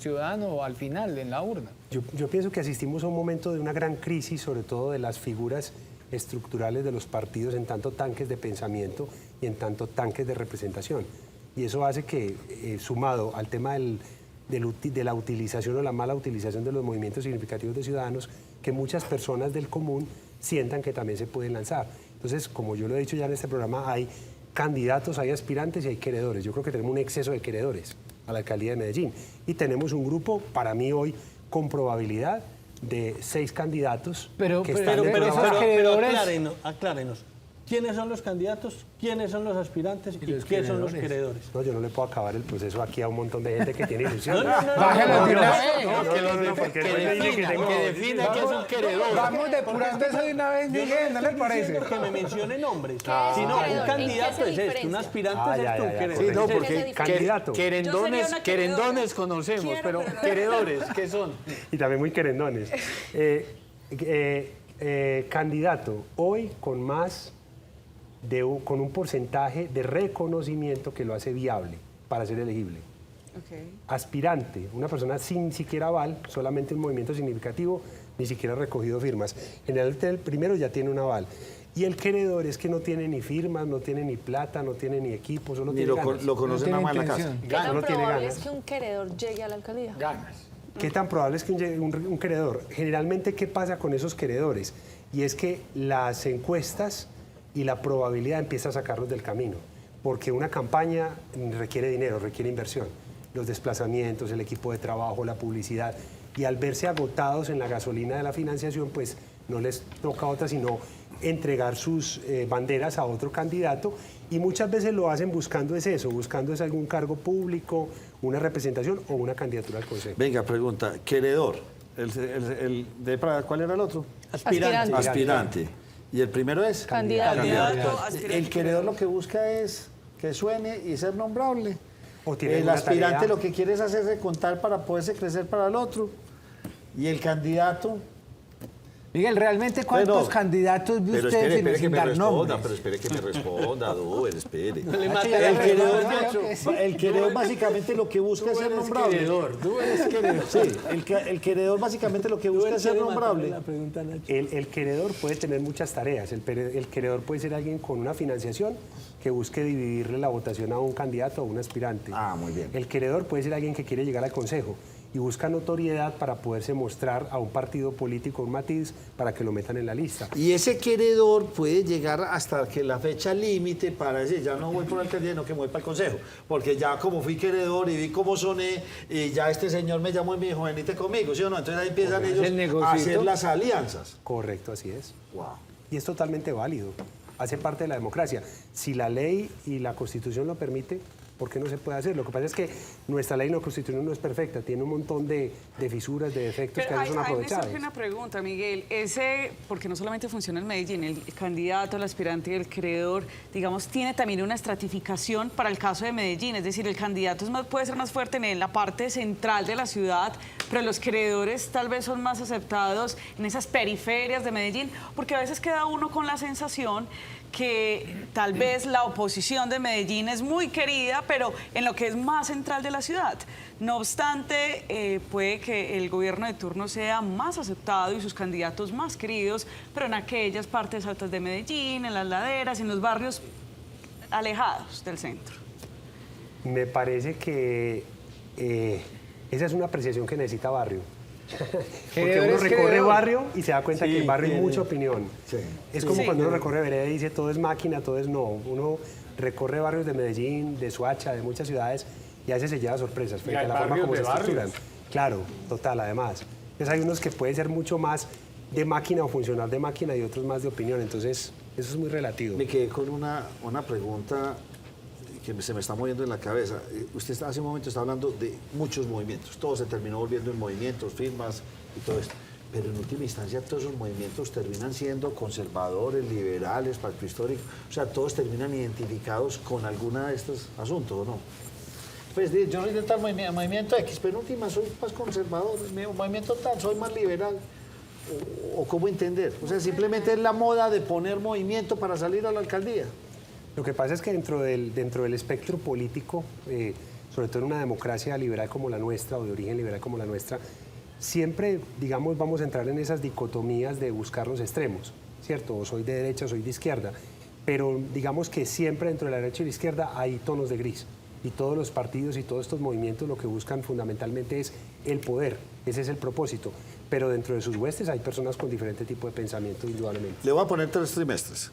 [SPEAKER 4] ciudadano al final, en la urna.
[SPEAKER 8] yo pienso que asistimos a un momento de una gran crisis, sobre todo de las figuras estructurales de los partidos en tanto tanques de pensamiento y en tanto tanques de representación. Y eso hace que, sumado al tema de la utilización o la mala utilización de los movimientos significativos de ciudadanos, que muchas personas del común sientan que también se pueden lanzar. Entonces, como yo lo he dicho ya en este programa, hay candidatos, hay aspirantes y hay queredores. Yo creo que tenemos un exceso de queredores a la alcaldía de Medellín. Y tenemos un grupo, para mí hoy, con probabilidad de 6 candidatos
[SPEAKER 3] Pero-
[SPEAKER 8] que
[SPEAKER 3] pero-
[SPEAKER 8] están dentro de la
[SPEAKER 3] esos
[SPEAKER 8] baraja.
[SPEAKER 3] queredores-
[SPEAKER 5] aclárenos. quiénes son los candidatos, quiénes son los aspirantes y quiénes son los queredores.
[SPEAKER 8] No, yo no le puedo acabar el proceso aquí a un montón de gente que tiene ilusión.
[SPEAKER 4] Bájalo de una vez.
[SPEAKER 8] Porque después me dice que tengo...
[SPEAKER 5] defina qué es un queredor.
[SPEAKER 4] Vamos depurando eso de una vez, Miguel, ¿no le parece?
[SPEAKER 5] Que me mencione nombres.
[SPEAKER 6] es
[SPEAKER 5] Si
[SPEAKER 6] un
[SPEAKER 5] no,
[SPEAKER 6] queredor?
[SPEAKER 5] un candidato
[SPEAKER 6] ¿En qué se
[SPEAKER 5] es esto, un
[SPEAKER 6] diferencia?
[SPEAKER 5] aspirante es esto, un queredor.
[SPEAKER 4] Sí, no,
[SPEAKER 6] ¿Qué es
[SPEAKER 4] porque
[SPEAKER 6] ese
[SPEAKER 8] candidato.
[SPEAKER 2] Yo sería
[SPEAKER 4] querendones conocemos,
[SPEAKER 2] Quiero,
[SPEAKER 4] pero
[SPEAKER 2] pero no.
[SPEAKER 4] queredores, ¿qué son?
[SPEAKER 8] Y también muy querendones. Candidato, hoy con más con un porcentaje de reconocimiento que lo hace viable para ser elegible.
[SPEAKER 2] Ok.
[SPEAKER 8] Aspirante, una persona sin siquiera aval, solamente un movimiento significativo, ni siquiera recogido firmas. Generalmente el primero ya tiene un aval. Y el queredor es que no tiene ni firmas, no tiene ni plata, no tiene ni equipo, solo
[SPEAKER 1] Ni
[SPEAKER 8] tiene
[SPEAKER 1] lo,
[SPEAKER 8] ganas.
[SPEAKER 1] lo conocen nada más en la casa.
[SPEAKER 6] ¿Qué tan
[SPEAKER 8] no tiene
[SPEAKER 6] probable
[SPEAKER 8] ganas.
[SPEAKER 6] es que un queredor llegue a la alcaldía?
[SPEAKER 4] Ganas.
[SPEAKER 8] ¿Qué tan probable es que un queredor? Generalmente, ¿qué pasa con esos queredores? Y es que las encuestas y la probabilidad empieza a sacarlos del camino, porque una campaña requiere dinero, requiere inversión, los desplazamientos, el equipo de trabajo, la publicidad, y al verse agotados en la gasolina de la financiación, pues no les toca otra sino entregar sus banderas a otro candidato, y muchas veces lo hacen buscando es algún cargo público, una representación o una candidatura al consejo.
[SPEAKER 1] Venga, pregunta, queredor. ¿Cuál era el otro?
[SPEAKER 6] Aspirante.
[SPEAKER 1] Aspirante. ¿Y el primero es?
[SPEAKER 6] Candidato.
[SPEAKER 2] Candidato, aspirante.
[SPEAKER 1] El queredor lo que busca es que suene y ser nombrable.
[SPEAKER 8] O tiene
[SPEAKER 1] El
[SPEAKER 8] alguna
[SPEAKER 1] aspirante
[SPEAKER 8] tarea.
[SPEAKER 1] lo que quiere es hacerse contar para poderse crecer para el otro. Y el candidato...
[SPEAKER 4] Miguel, ¿realmente cuántos
[SPEAKER 1] Bueno,
[SPEAKER 4] candidatos ve
[SPEAKER 1] Pero
[SPEAKER 4] usted
[SPEAKER 1] espere,
[SPEAKER 4] sin
[SPEAKER 1] espere que me
[SPEAKER 4] dar
[SPEAKER 1] responda,
[SPEAKER 4] nombres?
[SPEAKER 1] pero espere que me responda, Duber, espere.
[SPEAKER 5] le mate
[SPEAKER 4] ya
[SPEAKER 5] la
[SPEAKER 4] le
[SPEAKER 5] respuesta.
[SPEAKER 1] El queredor básicamente lo que busca es ser nombrable.
[SPEAKER 4] Tú eres queredor.
[SPEAKER 1] Sí, el queredor básicamente lo que busca es ser nombrable.
[SPEAKER 5] La pregunta, Nacho.
[SPEAKER 8] El queredor puede tener muchas tareas. El queredor puede ser alguien con una financiación que busque dividirle la votación a un candidato o a un aspirante.
[SPEAKER 1] Ah, muy bien.
[SPEAKER 8] El queredor puede ser alguien que quiere llegar al consejo y busca notoriedad para poderse mostrar a un partido político, un matiz, para que lo metan en la lista.
[SPEAKER 1] Y ese queredor puede llegar hasta que la fecha límite para decir, ya no voy por la alcaldía, no que me voy para el consejo. Porque ya como fui queredor y vi cómo soné, y ya este señor me llamó y me dijo, venite conmigo, ¿sí o no? Entonces ahí empiezan
[SPEAKER 4] el
[SPEAKER 1] ellos a
[SPEAKER 4] negocito.
[SPEAKER 1] hacer las alianzas.
[SPEAKER 8] Correcto, así es.
[SPEAKER 1] Wow.
[SPEAKER 8] Y es totalmente válido. Hace parte de la democracia. Si la ley y la Constitución lo permite, ¿por qué no se puede hacer? Lo que pasa es que nuestra ley y la Constitución no es perfecta, tiene un montón de fisuras, de defectos que a veces son
[SPEAKER 2] ahí me
[SPEAKER 8] aprovechados.
[SPEAKER 2] surge una pregunta, Miguel. Porque no solamente funciona en Medellín, el candidato, el aspirante y el queredor, digamos, tiene también una estratificación para el caso de Medellín. Es decir, el candidato puede ser más fuerte en la parte central de la ciudad, pero los queredores tal vez son más aceptados en esas periferias de Medellín, porque a veces queda uno con la sensación que tal vez la oposición de Medellín es muy querida, pero en lo que es más central de la ciudad. No obstante, puede que el gobierno de turno sea más aceptado y sus candidatos más queridos, pero en aquellas partes altas de Medellín, en las laderas, en los barrios alejados del centro.
[SPEAKER 8] Me parece que esa es una apreciación que necesita barrio. Porque uno recorre barrio y se da cuenta que en barrio hay mucha opinión. Es como cuando uno recorre vereda y dice todo es máquina, todo es no. Uno recorre barrios de Medellín, de Soacha, de muchas ciudades y a veces se lleva sorpresas frente
[SPEAKER 4] hay
[SPEAKER 8] a la forma
[SPEAKER 4] barrios
[SPEAKER 8] como
[SPEAKER 4] de
[SPEAKER 8] se estructuran.
[SPEAKER 4] barrios.
[SPEAKER 8] Claro, total, además. Entonces hay unos que pueden ser mucho más de máquina o funcional de máquina y otros más de opinión. Entonces eso es muy relativo.
[SPEAKER 1] Me quedé con una pregunta que se me está moviendo en la cabeza. Usted hace un momento está hablando de muchos movimientos. Todo se terminó volviendo en movimientos, firmas y todo esto. Pero en última instancia todos esos movimientos terminan siendo conservadores, liberales, pacto histórico. O sea, todos terminan identificados con alguna de estos asuntos, ¿o no? Pues yo soy de tal movimiento X, pero en última soy más conservador. Movimiento tal, soy más liberal. O cómo entender. O sea, simplemente es la moda de poner movimiento para salir a la alcaldía.
[SPEAKER 8] Lo que pasa es que dentro del espectro político, sobre todo en una democracia liberal como la nuestra o de origen liberal como la nuestra, siempre, digamos, vamos a entrar en esas dicotomías de buscar los extremos, ¿cierto? O soy de derecha o soy de izquierda, pero digamos que siempre dentro de la derecha y la izquierda hay tonos de gris. Y todos los partidos y todos estos movimientos lo que buscan fundamentalmente es el poder, ese es el propósito. Pero dentro de sus huestes hay personas con diferente tipo de pensamiento, indudablemente.
[SPEAKER 1] Le voy a poner 3 trimestres.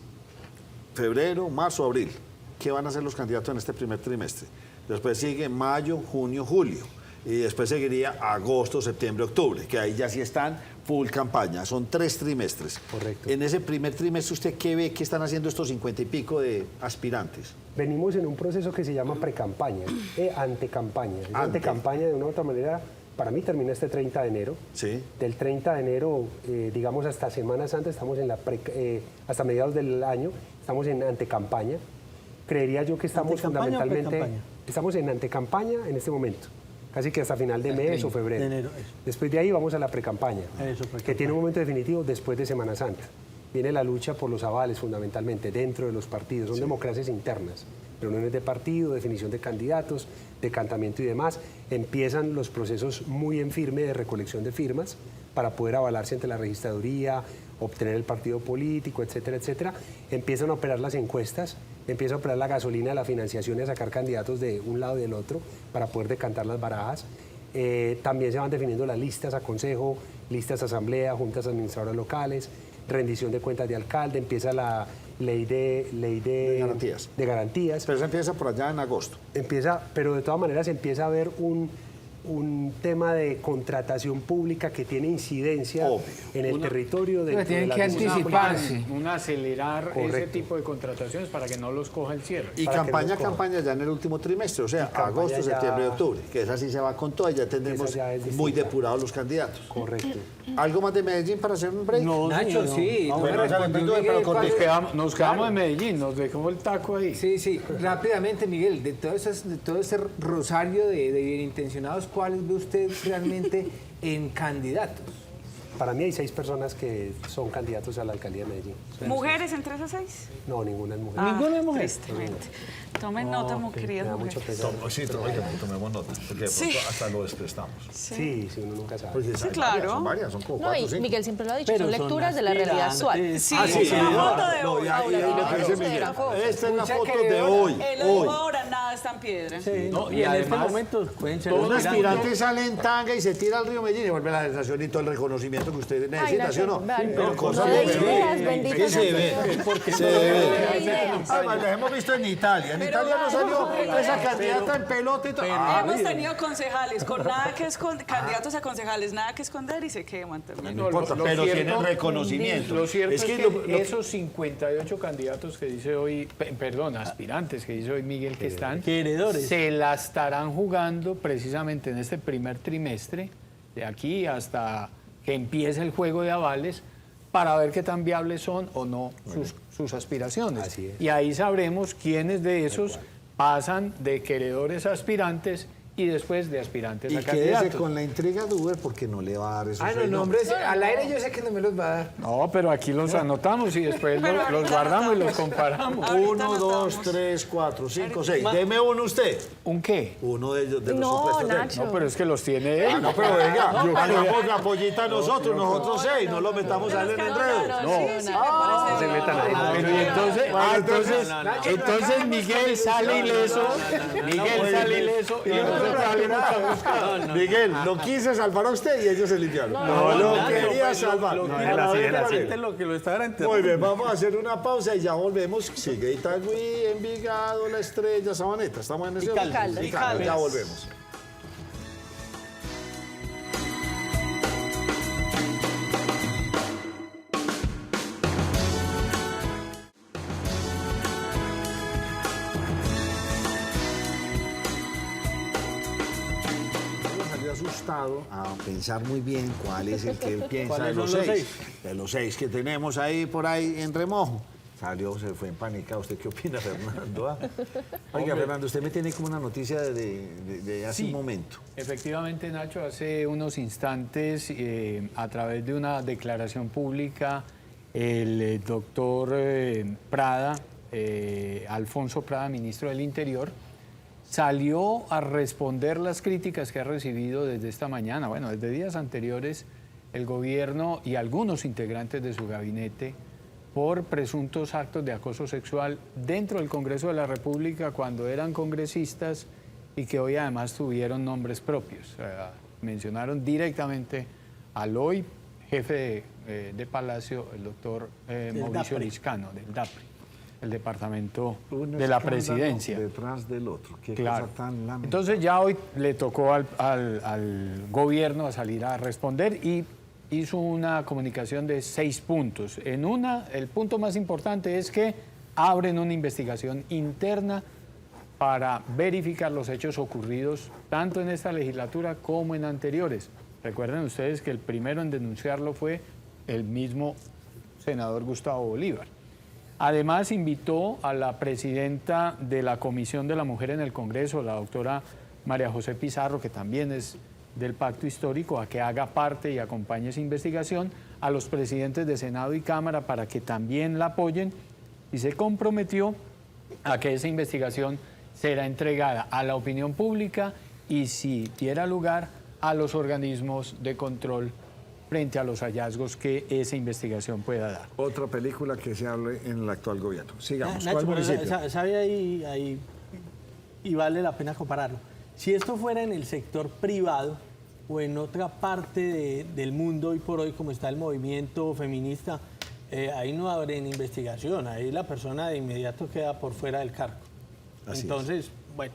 [SPEAKER 1] Febrero, marzo, abril. ¿Qué van a hacer los candidatos en este primer trimestre? Después sigue mayo, junio, julio. Y después seguiría agosto, septiembre, octubre, que ahí ya sí están full campaña. Son 3 trimestres.
[SPEAKER 8] Correcto.
[SPEAKER 1] En ese primer trimestre, ¿usted qué ve que están haciendo estos 50 y pico de aspirantes?
[SPEAKER 8] Venimos en un proceso que se llama precampaña, antecampaña. Esa antecampaña, de una u otra manera, para mí termina este 30 de enero.
[SPEAKER 1] Sí.
[SPEAKER 8] Del 30 de enero, digamos, hasta Semana Santa, estamos en hasta mediados del año, estamos en antecampaña. Creería yo que estamos
[SPEAKER 5] ¿Antecampaña o
[SPEAKER 8] fundamentalmente...
[SPEAKER 5] precampaña?
[SPEAKER 8] Estamos en antecampaña en este momento, casi que hasta final de mes o febrero.
[SPEAKER 5] de enero, eso.
[SPEAKER 8] Después de ahí vamos a la precampaña,
[SPEAKER 5] Eso, precampaña.
[SPEAKER 8] que tiene un momento definitivo después de Semana Santa. Viene la lucha por los avales fundamentalmente dentro de los partidos, son democracias internas, reuniones de partido, definición de candidatos, decantamiento y demás. Empiezan los procesos muy en firme de recolección de firmas para poder avalarse ante la registraduría, obtener el partido político, etcétera, etcétera. Empiezan a operar las encuestas, empieza a operar la gasolina, la financiación y a sacar candidatos de un lado y del otro para poder decantar las barajas. También se van definiendo las listas a consejo, listas a asamblea, juntas administradoras locales, rendición de cuentas de alcalde, empieza la ley de
[SPEAKER 1] garantías.
[SPEAKER 8] de garantías.
[SPEAKER 1] Pero eso empieza por allá en agosto.
[SPEAKER 8] Empieza, pero de todas maneras empieza a haber un tema de contratación pública que tiene incidencia
[SPEAKER 1] Obvio.
[SPEAKER 8] en el territorio de
[SPEAKER 3] Pero tienen que anticiparse.
[SPEAKER 4] Un acelerar ese
[SPEAKER 8] Correcto.
[SPEAKER 4] tipo de contrataciones para que no los coja el cierre.
[SPEAKER 1] Y
[SPEAKER 8] Para que
[SPEAKER 1] campaña,
[SPEAKER 8] nos cojan.
[SPEAKER 1] campaña ya en el último trimestre, o sea,
[SPEAKER 8] campaña
[SPEAKER 1] agosto,
[SPEAKER 8] ya-
[SPEAKER 1] septiembre y octubre, que esa sí se va con todo y ya tendremos
[SPEAKER 8] Esa ya es
[SPEAKER 1] muy
[SPEAKER 8] distinta.
[SPEAKER 1] depurados los candidatos.
[SPEAKER 8] Correcto.
[SPEAKER 1] ¿Algo más de Medellín para hacer un break?
[SPEAKER 5] No,
[SPEAKER 3] Nacho,
[SPEAKER 5] señor,
[SPEAKER 3] sí.
[SPEAKER 5] no.
[SPEAKER 3] no
[SPEAKER 1] bueno,
[SPEAKER 3] me
[SPEAKER 1] esa
[SPEAKER 3] respondió
[SPEAKER 1] le
[SPEAKER 3] Miguel,
[SPEAKER 1] pero
[SPEAKER 3] ¿cuál es?
[SPEAKER 4] Nos quedamos en Medellín, nos dejó el taco ahí.
[SPEAKER 3] Sí, sí, rápidamente, Miguel, de todo ese rosario de bienintencionados, ¿cuáles ve usted realmente en candidatos?
[SPEAKER 8] Para mí hay 6 personas que son candidatos a la alcaldía de Medellín.
[SPEAKER 2] ¿Mujeres entre esas 6?
[SPEAKER 8] No, ninguna es mujer.
[SPEAKER 5] Ninguna es mujer.
[SPEAKER 2] Tristemente. Tomen nota,
[SPEAKER 8] Me
[SPEAKER 2] queridas
[SPEAKER 8] da mucho
[SPEAKER 2] mujeres.
[SPEAKER 8] pesar.
[SPEAKER 1] Sí, tomemos nota, porque de
[SPEAKER 2] Sí.
[SPEAKER 1] pronto hasta lo desprestamos.
[SPEAKER 8] Sí, sí, uno nunca sabe.
[SPEAKER 1] Pues
[SPEAKER 2] Sí, claro.
[SPEAKER 1] Son varias, son como
[SPEAKER 6] No,
[SPEAKER 1] 4 o
[SPEAKER 6] y
[SPEAKER 1] 5.
[SPEAKER 6] Miguel siempre lo ha dicho,
[SPEAKER 5] Pero
[SPEAKER 6] son
[SPEAKER 5] son
[SPEAKER 6] lecturas de la realidad actual.
[SPEAKER 5] aspirantes.
[SPEAKER 2] Sí,
[SPEAKER 1] sí,
[SPEAKER 2] la
[SPEAKER 1] no,
[SPEAKER 2] foto de
[SPEAKER 1] no,
[SPEAKER 2] hoy.
[SPEAKER 1] ya,
[SPEAKER 6] Paula,
[SPEAKER 1] ya,
[SPEAKER 6] no,
[SPEAKER 1] ya,
[SPEAKER 6] no,
[SPEAKER 1] dice
[SPEAKER 6] no,
[SPEAKER 1] Miguel.
[SPEAKER 6] no,
[SPEAKER 1] Esta es la
[SPEAKER 3] Mucha
[SPEAKER 1] foto de
[SPEAKER 3] queredora.
[SPEAKER 1] hoy.
[SPEAKER 2] En la
[SPEAKER 1] Hoy.
[SPEAKER 2] misma hora nada está en piedra.
[SPEAKER 5] No, y en
[SPEAKER 4] además,
[SPEAKER 5] este momento pueden ser
[SPEAKER 1] Un
[SPEAKER 5] aspirantes.
[SPEAKER 1] aspirante sale en tanga y se tira al río Medellín y vuelve la sensación y todo el reconocimiento que usted necesita, ¿sí o no?
[SPEAKER 6] pero
[SPEAKER 1] cosas
[SPEAKER 6] no
[SPEAKER 1] de
[SPEAKER 6] de ideas,
[SPEAKER 1] verdad.
[SPEAKER 6] bendito
[SPEAKER 1] ¿Qué se
[SPEAKER 6] sea
[SPEAKER 1] ve?
[SPEAKER 6] el Señor.
[SPEAKER 1] Se ve.
[SPEAKER 6] No ideas.
[SPEAKER 1] Además, la hemos visto en Italia. En Italia no salió esa candidata en pelota y todo.
[SPEAKER 2] Hemos tenido concejales con nada que esconder, candidatos a concejales, nada que esconder y se queman también.
[SPEAKER 1] No importa, pero tienen reconocimiento.
[SPEAKER 4] Lo cierto es que,
[SPEAKER 1] lo-
[SPEAKER 4] esos 58 candidatos que dice hoy, perdón, aspirantes que dice hoy Miguel que están,
[SPEAKER 5] Queredores.
[SPEAKER 4] se la estarán jugando precisamente en este primer trimestre, de aquí hasta que empiece el juego de avales, para ver qué tan viables son o no sus aspiraciones.
[SPEAKER 8] Así es.
[SPEAKER 4] Y ahí sabremos quiénes de esos pasan de queredores a aspirantes y después de aspirantes
[SPEAKER 1] Y
[SPEAKER 4] a
[SPEAKER 1] quédese
[SPEAKER 4] candidatos.
[SPEAKER 1] con la intriga de Uber porque no le va a dar esos
[SPEAKER 3] Ah,
[SPEAKER 1] seis
[SPEAKER 3] no, nombres, al aire yo sé que no me los va a dar.
[SPEAKER 4] No, pero aquí los anotamos y después
[SPEAKER 2] Pero
[SPEAKER 4] los
[SPEAKER 2] ahorita
[SPEAKER 4] guardamos y los
[SPEAKER 2] anotamos.
[SPEAKER 4] comparamos.
[SPEAKER 2] Ahorita
[SPEAKER 1] 1, 2,
[SPEAKER 2] anotamos.
[SPEAKER 1] 3, 4, 5, 6. Deme uno usted.
[SPEAKER 4] ¿Un qué?
[SPEAKER 1] Uno de ellos, de los
[SPEAKER 6] No,
[SPEAKER 1] supuestos de él.
[SPEAKER 6] Nacho.
[SPEAKER 4] No, pero es que los tiene él.
[SPEAKER 1] Ah, no, pero venga, hagamos la pollita nosotros 6, no lo metamos a él en enredo.
[SPEAKER 2] Sí, sí, me parece bien.
[SPEAKER 4] Pero y entonces Miguel sale ileso, Miguel sale ileso y nosotros salimos a buscar.
[SPEAKER 1] Miguel, lo quise salvar a usted y ellos se limpiaron. No, lo quería salvar.
[SPEAKER 5] Lo
[SPEAKER 1] No,
[SPEAKER 5] que
[SPEAKER 1] a
[SPEAKER 5] la
[SPEAKER 1] ver, ¿cuál
[SPEAKER 5] gente
[SPEAKER 1] es?
[SPEAKER 5] lo que lo está garantizando.
[SPEAKER 1] Muy bien, vamos a hacer una pausa y ya volvemos. Sigue Itagüí, Envigado, La Estrella, Sabaneta. Estamos en ese orden?
[SPEAKER 6] Caldas.
[SPEAKER 1] Y Caldas, ya volvemos. Salió asustado a pensar muy bien cuál es el que él piensa de
[SPEAKER 5] ¿Cuáles
[SPEAKER 1] los
[SPEAKER 5] son los
[SPEAKER 1] 6. De los 6 que tenemos ahí por ahí en remojo. Salió, se fue en pánica. ¿Usted qué opina, Fernando? Ah. Oiga, Fernando, usted me tiene como una noticia de hace
[SPEAKER 4] Sí.
[SPEAKER 1] un momento.
[SPEAKER 4] Efectivamente, Nacho, hace unos instantes, a través de una declaración pública, el doctor Prada, Alfonso Prada, ministro del Interior, salió a responder las críticas que ha recibido desde esta mañana, bueno, desde días anteriores, el gobierno y algunos integrantes de su gabinete por presuntos actos de acoso sexual dentro del Congreso de la República cuando eran congresistas y que hoy además tuvieron nombres propios. O sea, mencionaron directamente al hoy jefe de Palacio, el doctor Mauricio
[SPEAKER 5] DAPRE.
[SPEAKER 4] Liscano, del DAPRE, el departamento
[SPEAKER 1] Un
[SPEAKER 4] de la
[SPEAKER 1] escándalo
[SPEAKER 4] presidencia.
[SPEAKER 1] Detrás del otro. Qué
[SPEAKER 4] Claro.
[SPEAKER 1] cosa tan lamentable.
[SPEAKER 4] Entonces ya hoy le tocó al gobierno a salir a responder y hizo una comunicación de 6 puntos. El punto más importante es que abren una investigación interna para verificar los hechos ocurridos tanto en esta legislatura como en anteriores. Recuerden ustedes que el primero en denunciarlo fue el mismo senador Gustavo Bolívar. Además, invitó a la presidenta de la Comisión de la Mujer en el Congreso, la doctora María José Pizarro, que también es del Pacto Histórico, a que haga parte y acompañe esa investigación, a los presidentes de Senado y Cámara para que también la apoyen, y se comprometió a que esa investigación será entregada a la opinión pública y, si diera lugar, a los organismos de control frente a los hallazgos que esa investigación pueda dar.
[SPEAKER 1] Otra película que se hable en el actual gobierno. Sigamos.
[SPEAKER 5] Nacho,
[SPEAKER 1] ¿Cuál
[SPEAKER 5] pero
[SPEAKER 1] municipio?
[SPEAKER 5] ¿sabe ahí, y vale la pena compararlo? Si esto fuera en el sector privado o en otra parte del mundo hoy por hoy, como está el movimiento feminista, ahí no habrá investigación, ahí la persona de inmediato queda por fuera del cargo.
[SPEAKER 1] Así
[SPEAKER 5] Entonces, bueno,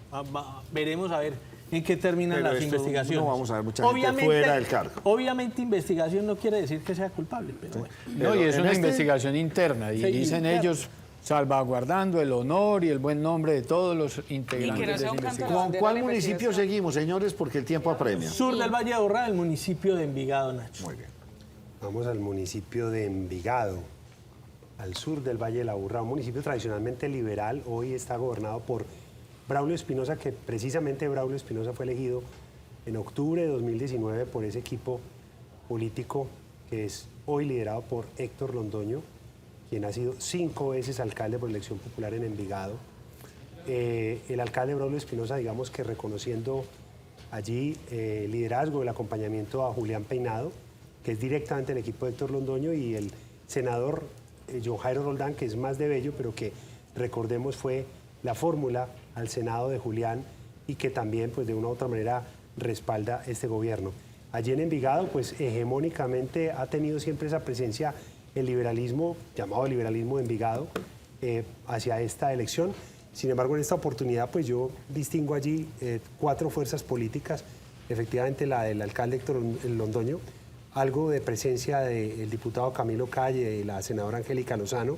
[SPEAKER 5] veremos a ver en qué terminan
[SPEAKER 1] Pero
[SPEAKER 5] las
[SPEAKER 1] esto
[SPEAKER 5] investigaciones.
[SPEAKER 1] no vamos a ver mucha gente fuera del cargo.
[SPEAKER 5] Obviamente investigación no quiere decir que sea culpable, pero bueno.
[SPEAKER 4] No, y es
[SPEAKER 1] en
[SPEAKER 4] una
[SPEAKER 1] este-
[SPEAKER 4] investigación interna, y
[SPEAKER 5] Sí,
[SPEAKER 4] dicen
[SPEAKER 5] interna.
[SPEAKER 4] ellos salvaguardando el honor y el buen nombre de todos los
[SPEAKER 2] Y que
[SPEAKER 4] integrantes
[SPEAKER 2] no
[SPEAKER 4] de
[SPEAKER 2] sea
[SPEAKER 4] esa
[SPEAKER 2] un canto a la
[SPEAKER 4] investigación.
[SPEAKER 1] ¿Con
[SPEAKER 2] bandera
[SPEAKER 1] cuál
[SPEAKER 2] de la
[SPEAKER 1] municipio
[SPEAKER 2] investigación.
[SPEAKER 1] seguimos, señores? Porque el tiempo apremia.
[SPEAKER 5] Sur del Valle de Aburrá, el municipio de Envigado, Nacho.
[SPEAKER 1] Muy bien.
[SPEAKER 8] Vamos al municipio de Envigado, al sur del Valle de la Aburrá, un municipio tradicionalmente liberal. Hoy está gobernado por Braulio Espinosa, que precisamente Braulio Espinosa fue elegido en octubre de 2019 por ese equipo político que es hoy liderado por Héctor Londoño, quien ha sido 5 veces alcalde por elección popular en Envigado. El alcalde Braulio Espinosa, digamos que reconociendo allí el liderazgo, el acompañamiento a Julián Peinado, que es directamente el equipo de Héctor Londoño, y el senador John Jairo Roldán, que es más de Bello, pero que recordemos fue la fórmula al Senado de Julián y que también pues de una u otra manera respalda este gobierno. Allí en Envigado pues hegemónicamente ha tenido siempre esa presencia el liberalismo, llamado liberalismo de Envigado, hacia esta elección. Sin embargo, en esta oportunidad pues yo distingo allí 4 fuerzas políticas, efectivamente la del alcalde Héctor Londoño, algo de presencia del diputado Camilo Calle y la senadora Angélica Lozano,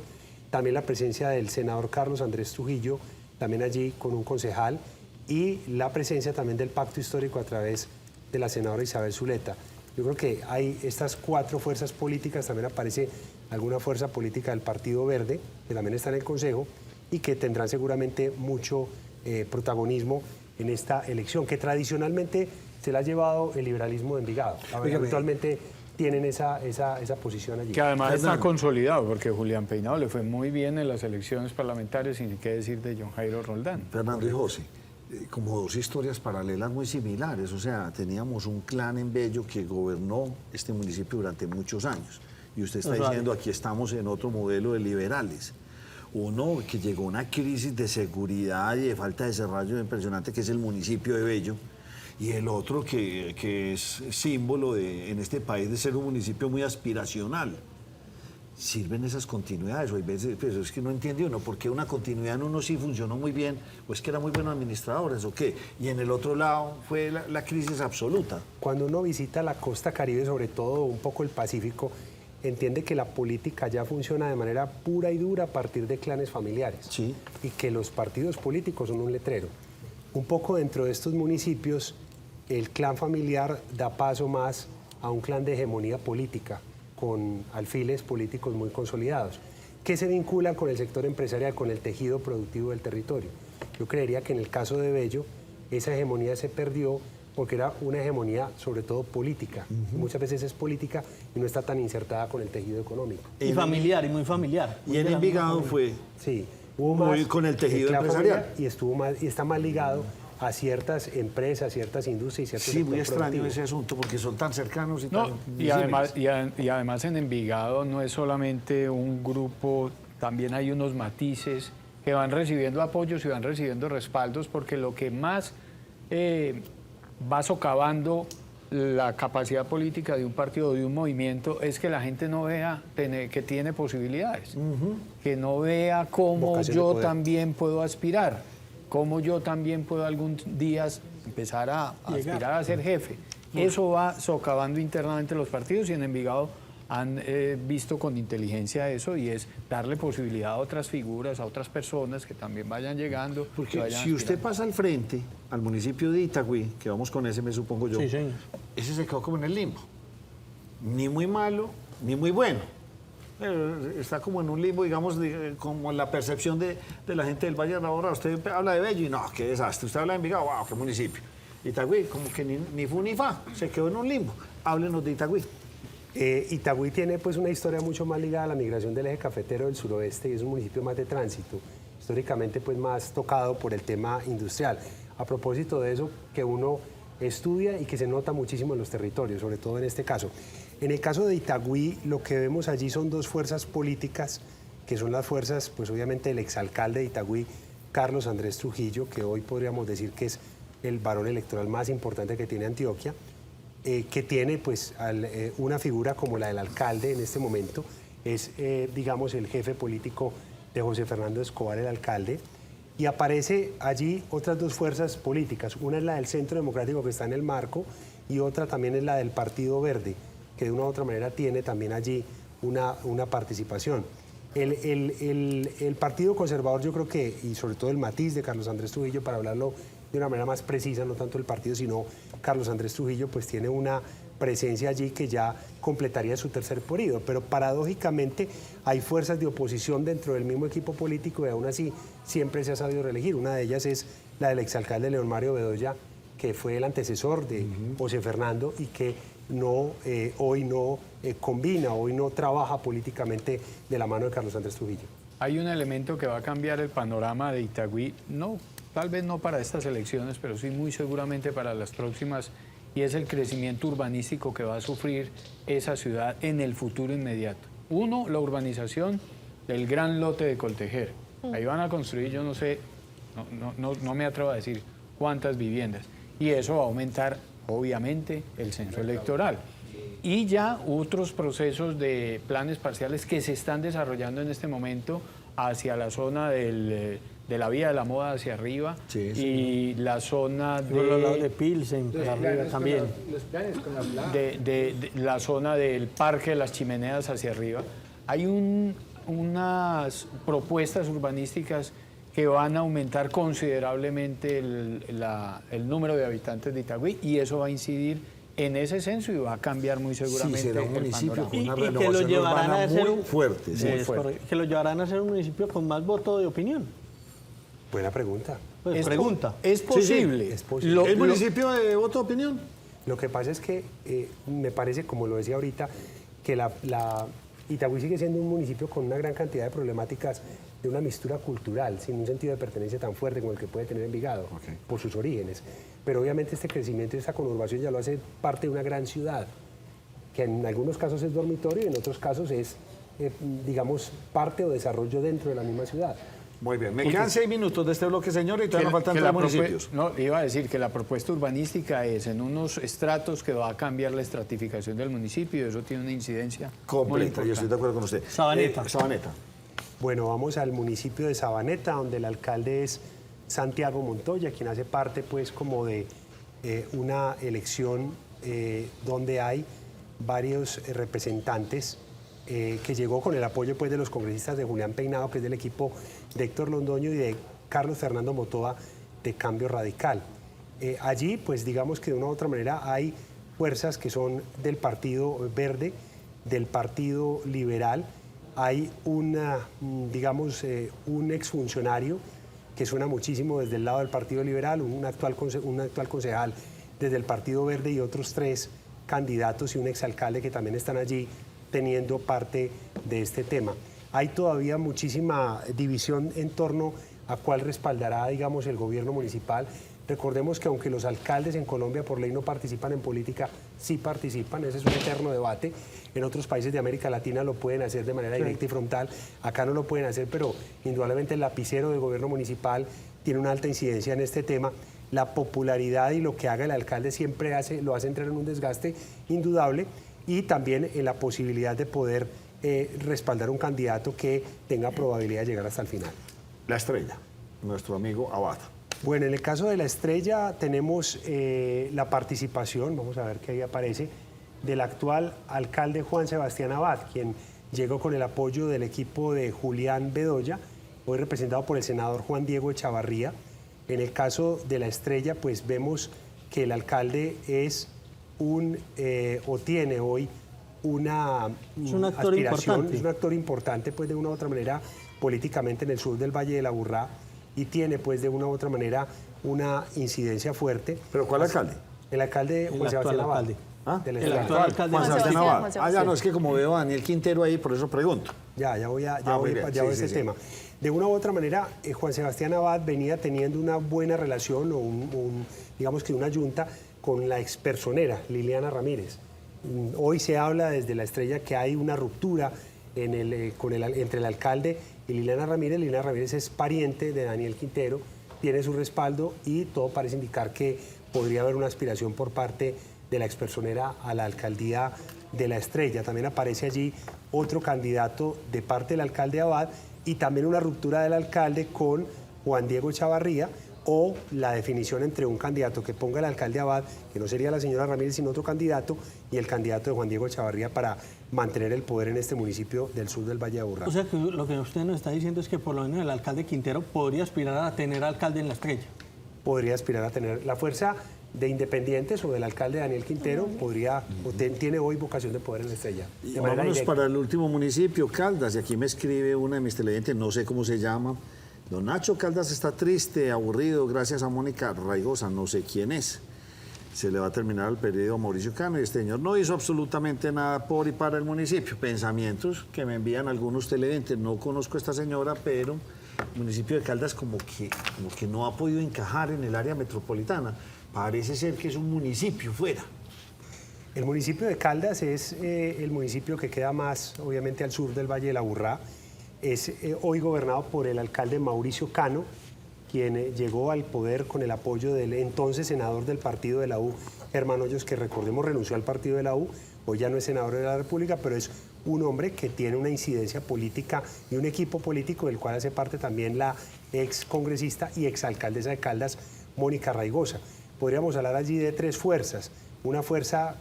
[SPEAKER 8] también la presencia del senador Carlos Andrés Trujillo, también allí con un concejal, y la presencia también del Pacto Histórico a través de la senadora Isabel Zuleta. Yo creo que hay estas 4 fuerzas políticas, también aparece alguna fuerza política del Partido Verde, que también está en el Consejo, y que tendrán seguramente mucho protagonismo en esta elección, que tradicionalmente se la ha llevado el liberalismo de Envigado. Actualmente tienen esa posición allí.
[SPEAKER 4] Que además está
[SPEAKER 1] Fernando.
[SPEAKER 4] consolidado, porque Julián Peinado le fue muy bien en las elecciones parlamentarias, y ni qué decir de John Jairo Roldán.
[SPEAKER 1] Fernando y José, como 2 historias paralelas muy similares. O sea, teníamos un clan en Bello que gobernó este municipio durante muchos años. Y usted está diciendo, aquí estamos en otro modelo de liberales. Uno que llegó a una crisis de seguridad y de falta de desarrollo impresionante, que es el municipio de Bello. Y el otro que es símbolo en este país de ser un municipio muy aspiracional. ¿Sirven esas continuidades? O hay veces, pues, es que no entiende uno, ¿por qué una continuidad en uno sí funcionó muy bien? ¿O es que era muy buenos administradores o qué? Y en el otro lado fue la crisis absoluta.
[SPEAKER 8] Cuando uno visita la costa Caribe, sobre todo un poco el Pacífico, entiende que la política ya funciona de manera pura y dura a partir de clanes familiares.
[SPEAKER 1] Sí.
[SPEAKER 8] Y que los partidos políticos son un letrero. Un poco dentro de estos municipios, el clan familiar da paso más a un clan de hegemonía política, con alfiles políticos muy consolidados, que se vinculan con el sector empresarial, con el tejido productivo del territorio. Yo creería que en el caso de Bello, esa hegemonía se perdió porque era una hegemonía sobre todo política. Muchas veces es política y no está tan insertada con el tejido económico.
[SPEAKER 5] Y familiar, y muy familiar.
[SPEAKER 1] Y en Envigado fue
[SPEAKER 8] Sí, hubo
[SPEAKER 1] muy
[SPEAKER 8] más
[SPEAKER 1] con el tejido
[SPEAKER 8] clan
[SPEAKER 1] empresarial.
[SPEAKER 8] familiar y está más ligado a ciertas empresas, ciertas industrias y ciertos
[SPEAKER 1] Sí, muy
[SPEAKER 8] sector
[SPEAKER 1] extraño
[SPEAKER 8] productivo.
[SPEAKER 1] ese asunto, porque son tan cercanos y
[SPEAKER 4] No,
[SPEAKER 1] tan
[SPEAKER 4] y además,
[SPEAKER 1] visibles.
[SPEAKER 4] y además en Envigado no es solamente un grupo, también hay unos matices que van recibiendo apoyos y van recibiendo respaldos, porque lo que más va socavando la capacidad política de un partido o de un movimiento es que la gente no vea que tiene posibilidades, que no vea cómo
[SPEAKER 8] Vocación de
[SPEAKER 4] yo
[SPEAKER 8] poder.
[SPEAKER 4] también puedo aspirar, cómo yo también puedo algún día empezar a
[SPEAKER 5] Llegar.
[SPEAKER 4] aspirar a ser jefe. Eso va socavando internamente los partidos y en Envigado han visto con inteligencia eso y es darle posibilidad a otras figuras, a otras personas que también vayan llegando. que
[SPEAKER 1] Porque
[SPEAKER 4] vayan
[SPEAKER 1] si usted
[SPEAKER 4] aspirando.
[SPEAKER 1] pasa al frente, al municipio de Itagüí, que vamos con ese, me supongo yo,
[SPEAKER 5] Sí, señor.
[SPEAKER 1] ese se quedó como en el limbo. Ni muy malo, ni muy bueno. Está como en un limbo, digamos, como la percepción de la gente del Valle de la Borra. Usted habla de Bello y no, qué desastre. Usted habla de Envigado, wow, qué municipio. Itagüí, como que ni fu ni fa, se quedó en un limbo. Háblenos de Itagüí.
[SPEAKER 8] Itagüí tiene pues una historia mucho más ligada a la migración del eje cafetero del suroeste y es un municipio más de tránsito, históricamente pues más tocado por el tema industrial. A propósito de eso que uno estudia y que se nota muchísimo en los territorios, sobre todo en este caso. En el caso de Itagüí, lo que vemos allí son dos fuerzas políticas, que son las fuerzas, pues obviamente el exalcalde de Itagüí, Carlos Andrés Trujillo, que hoy podríamos decir que es el varón electoral más importante que tiene Antioquia, que tiene pues una figura como la del alcalde en este momento, es digamos el jefe político de José Fernando Escobar, el alcalde, y aparece allí otras dos fuerzas políticas, una es la del Centro Democrático que está en el marco y otra también es la del Partido Verde, que de una u otra manera tiene también allí una participación. El Partido Conservador yo creo que, y sobre todo el matiz de Carlos Andrés Trujillo, para hablarlo de una manera más precisa, no tanto el partido, sino Carlos Andrés Trujillo, pues tiene una presencia allí que ya completaría su tercer periodo. Pero paradójicamente hay fuerzas de oposición dentro del mismo equipo político y aún así siempre se ha sabido reelegir. Una de ellas es la del exalcalde León Mario Bedoya, que fue el antecesor de José Fernando y que hoy no combina, hoy no trabaja políticamente de la mano de Carlos Andrés Trujillo.
[SPEAKER 4] Hay un elemento que va a cambiar el panorama de Itagüí, tal vez no para estas elecciones, pero sí muy seguramente para las próximas, y es el crecimiento urbanístico que va a sufrir esa ciudad en el futuro inmediato. Uno, la urbanización del gran lote de Coltejer. Ahí van a construir, yo no sé, no me atrevo a decir cuántas viviendas, y eso va a aumentar, obviamente, el censo electoral. Y ya otros procesos de planes parciales que se están desarrollando en este momento hacia la zona de la Vía de la Moda hacia arriba y la zona
[SPEAKER 5] Por los lados de Pilsen, para arriba también.
[SPEAKER 3] Los planes con la playa.
[SPEAKER 4] de la zona del Parque de las Chimeneas hacia arriba. Hay unas propuestas urbanísticas que van a aumentar considerablemente el número de habitantes de Itagüí y eso va a incidir en ese censo y va a cambiar muy seguramente
[SPEAKER 1] Sí, será un
[SPEAKER 4] el
[SPEAKER 1] municipio
[SPEAKER 4] panorama.
[SPEAKER 1] con una
[SPEAKER 5] Y que lo
[SPEAKER 1] renovación
[SPEAKER 5] llevarán
[SPEAKER 1] urbana
[SPEAKER 5] a ser
[SPEAKER 1] muy fuerte. sí.
[SPEAKER 5] Es correcto, que lo llevarán a ser un municipio con más voto de opinión.
[SPEAKER 8] Buena pregunta.
[SPEAKER 5] Pues pregunta.
[SPEAKER 4] Es posible.
[SPEAKER 8] es posible.
[SPEAKER 1] ¿Es municipio de voto de opinión?
[SPEAKER 8] Lo que pasa es que me parece, como lo decía ahorita, que Itagüí sigue siendo un municipio con una gran cantidad de problemáticas de una mistura cultural, sin un sentido de pertenencia tan fuerte como el que puede tener Envigado, por sus orígenes. Pero obviamente este crecimiento y esta conurbación ya lo hace parte de una gran ciudad, que en algunos casos es dormitorio y en otros casos es, digamos, parte o desarrollo dentro de la misma ciudad.
[SPEAKER 1] Muy bien. Me quedan 6 minutos de este bloque, señor, y todavía nos faltan 3 municipios.
[SPEAKER 4] No, iba a decir que la propuesta urbanística es en unos estratos que va a cambiar la estratificación del municipio y eso tiene una incidencia muy
[SPEAKER 1] Completa, yo estoy de
[SPEAKER 4] importante.
[SPEAKER 1] acuerdo con usted.
[SPEAKER 5] Sabaneta.
[SPEAKER 1] Sabaneta.
[SPEAKER 8] Bueno, vamos al municipio de Sabaneta, donde el alcalde es Santiago Montoya, quien hace parte pues como de una elección donde hay varios representantes que llegó con el apoyo pues de los congresistas de Julián Peinado, que es del equipo de Héctor Londoño, y de Carlos Fernando Motoa de Cambio Radical. Allí pues digamos que de una u otra manera hay fuerzas que son del Partido Verde, del Partido Liberal. Hay un exfuncionario que suena muchísimo desde el lado del Partido Liberal, un actual concejal desde el Partido Verde y otros 3 candidatos y un exalcalde que también están allí teniendo parte de este tema. Hay todavía muchísima división en torno a cuál respaldará, digamos, el gobierno municipal. Recordemos que aunque los alcaldes en Colombia por ley no participan en política, sí participan, ese es un eterno debate. En otros países de América Latina lo pueden hacer de manera directa y frontal, acá no lo pueden hacer, pero indudablemente el lapicero del gobierno municipal tiene una alta incidencia en este tema. La popularidad y lo que haga el alcalde siempre lo hace entrar en un desgaste indudable y también en la posibilidad de poder respaldar un candidato que tenga probabilidad de llegar hasta el final.
[SPEAKER 1] La estrella, nuestro amigo Abad.
[SPEAKER 8] Bueno, en el caso de La Estrella tenemos la participación, vamos a ver que ahí aparece, del actual alcalde Juan Sebastián Abad, quien llegó con el apoyo del equipo de Julián Bedoya, hoy representado por el senador Juan Diego Echavarría. En el caso de La Estrella, pues vemos que el alcalde es o tiene hoy una
[SPEAKER 5] actor
[SPEAKER 8] aspiración,
[SPEAKER 5] importante.
[SPEAKER 8] es un actor importante, pues de una u otra manera, políticamente en el sur del Valle de la Aburrá, y tiene, pues de una u otra manera, una incidencia fuerte.
[SPEAKER 1] ¿Pero cuál alcalde?
[SPEAKER 8] El alcalde Juan Sebastián Abad.
[SPEAKER 5] alcalde.
[SPEAKER 1] ¿Ah?
[SPEAKER 8] De La
[SPEAKER 5] El
[SPEAKER 8] Estrella.
[SPEAKER 5] actual alcalde
[SPEAKER 1] Juan
[SPEAKER 5] de
[SPEAKER 1] Sebastián
[SPEAKER 6] Juan
[SPEAKER 1] Abad.
[SPEAKER 6] Sebastián.
[SPEAKER 1] Ah, ya no, es que como veo a Daniel Quintero ahí, por eso pregunto.
[SPEAKER 8] Ya voy a
[SPEAKER 1] muy bien.
[SPEAKER 8] voy
[SPEAKER 1] Sí,
[SPEAKER 8] a
[SPEAKER 1] sí,
[SPEAKER 8] ese
[SPEAKER 1] sí.
[SPEAKER 8] tema. De una u otra manera, Juan Sebastián Abad venía teniendo una buena relación o digamos que una yunta con la expersonera Liliana Ramírez. Hoy se habla desde La Estrella que hay una ruptura entre el alcalde y Liliana Ramírez. Liliana Ramírez es pariente de Daniel Quintero, tiene su respaldo y todo parece indicar que podría haber una aspiración por parte de la expersonera a la alcaldía de La Estrella. También aparece allí otro candidato de parte del alcalde Abad y también una ruptura del alcalde con Juan Diego Echavarría, o la definición entre un candidato que ponga el alcalde Abad, que no sería la señora Ramírez, sino otro candidato, y el candidato de Juan Diego Echavarría para mantener el poder en este municipio del sur del Valle de Aburrá.
[SPEAKER 5] O sea que lo que usted nos está diciendo es que por lo menos el alcalde Quintero podría aspirar a tener alcalde en La Estrella.
[SPEAKER 8] Podría aspirar a tener la fuerza de independientes o del alcalde Daniel Quintero, tiene hoy vocación de poder en La Estrella.
[SPEAKER 1] Y
[SPEAKER 8] De manera
[SPEAKER 1] vámonos
[SPEAKER 8] directa.
[SPEAKER 1] para el último municipio, Caldas, y aquí me escribe una de mis televidentes, no sé cómo se llama. Don Nacho Caldas está triste, aburrido, gracias a Mónica Raigosa, no sé quién es. Se le va a terminar el periodo a Mauricio Cano y este señor no hizo absolutamente nada por y para el municipio. Pensamientos que me envían algunos televidentes, no conozco a esta señora, pero el municipio de Caldas como que no ha podido encajar en el área metropolitana. Parece ser que es un municipio fuera.
[SPEAKER 8] El municipio de Caldas es el municipio que queda más, obviamente, al sur del Valle de la Aburrá. Es hoy gobernado por el alcalde Mauricio Cano, quien llegó al poder con el apoyo del entonces senador del partido de la U, Germán Hoyos, que recordemos renunció al partido de la U, hoy ya no es senador de la República, pero es un hombre que tiene una incidencia política y un equipo político del cual hace parte también la ex congresista y exalcaldesa de Caldas, Mónica Raigosa. Podríamos hablar allí de tres fuerzas. Una fuerza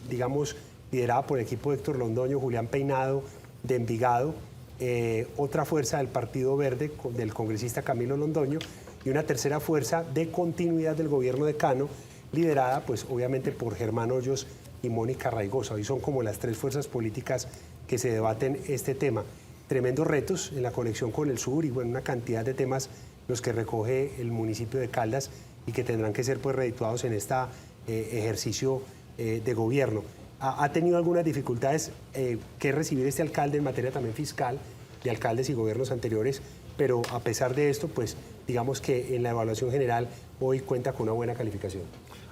[SPEAKER 8] digamos, liderada por el equipo de Héctor Londoño, Julián Peinado, de Envigado, otra fuerza del Partido Verde, del congresista Camilo Londoño, y una tercera fuerza de continuidad del gobierno de Cano, liderada, pues, obviamente por Germán Hoyos y Mónica Raigosa. Hoy son como las tres fuerzas políticas que se debaten este tema. Tremendos retos en la conexión con el sur y, bueno, una cantidad de temas los que recoge el municipio de Caldas y que tendrán que ser, pues, redituados en este ejercicio de gobierno. Ha tenido algunas dificultades que recibir este alcalde en materia también fiscal, de alcaldes y gobiernos anteriores, pero a pesar de esto, pues digamos que en la evaluación general hoy cuenta con una buena calificación.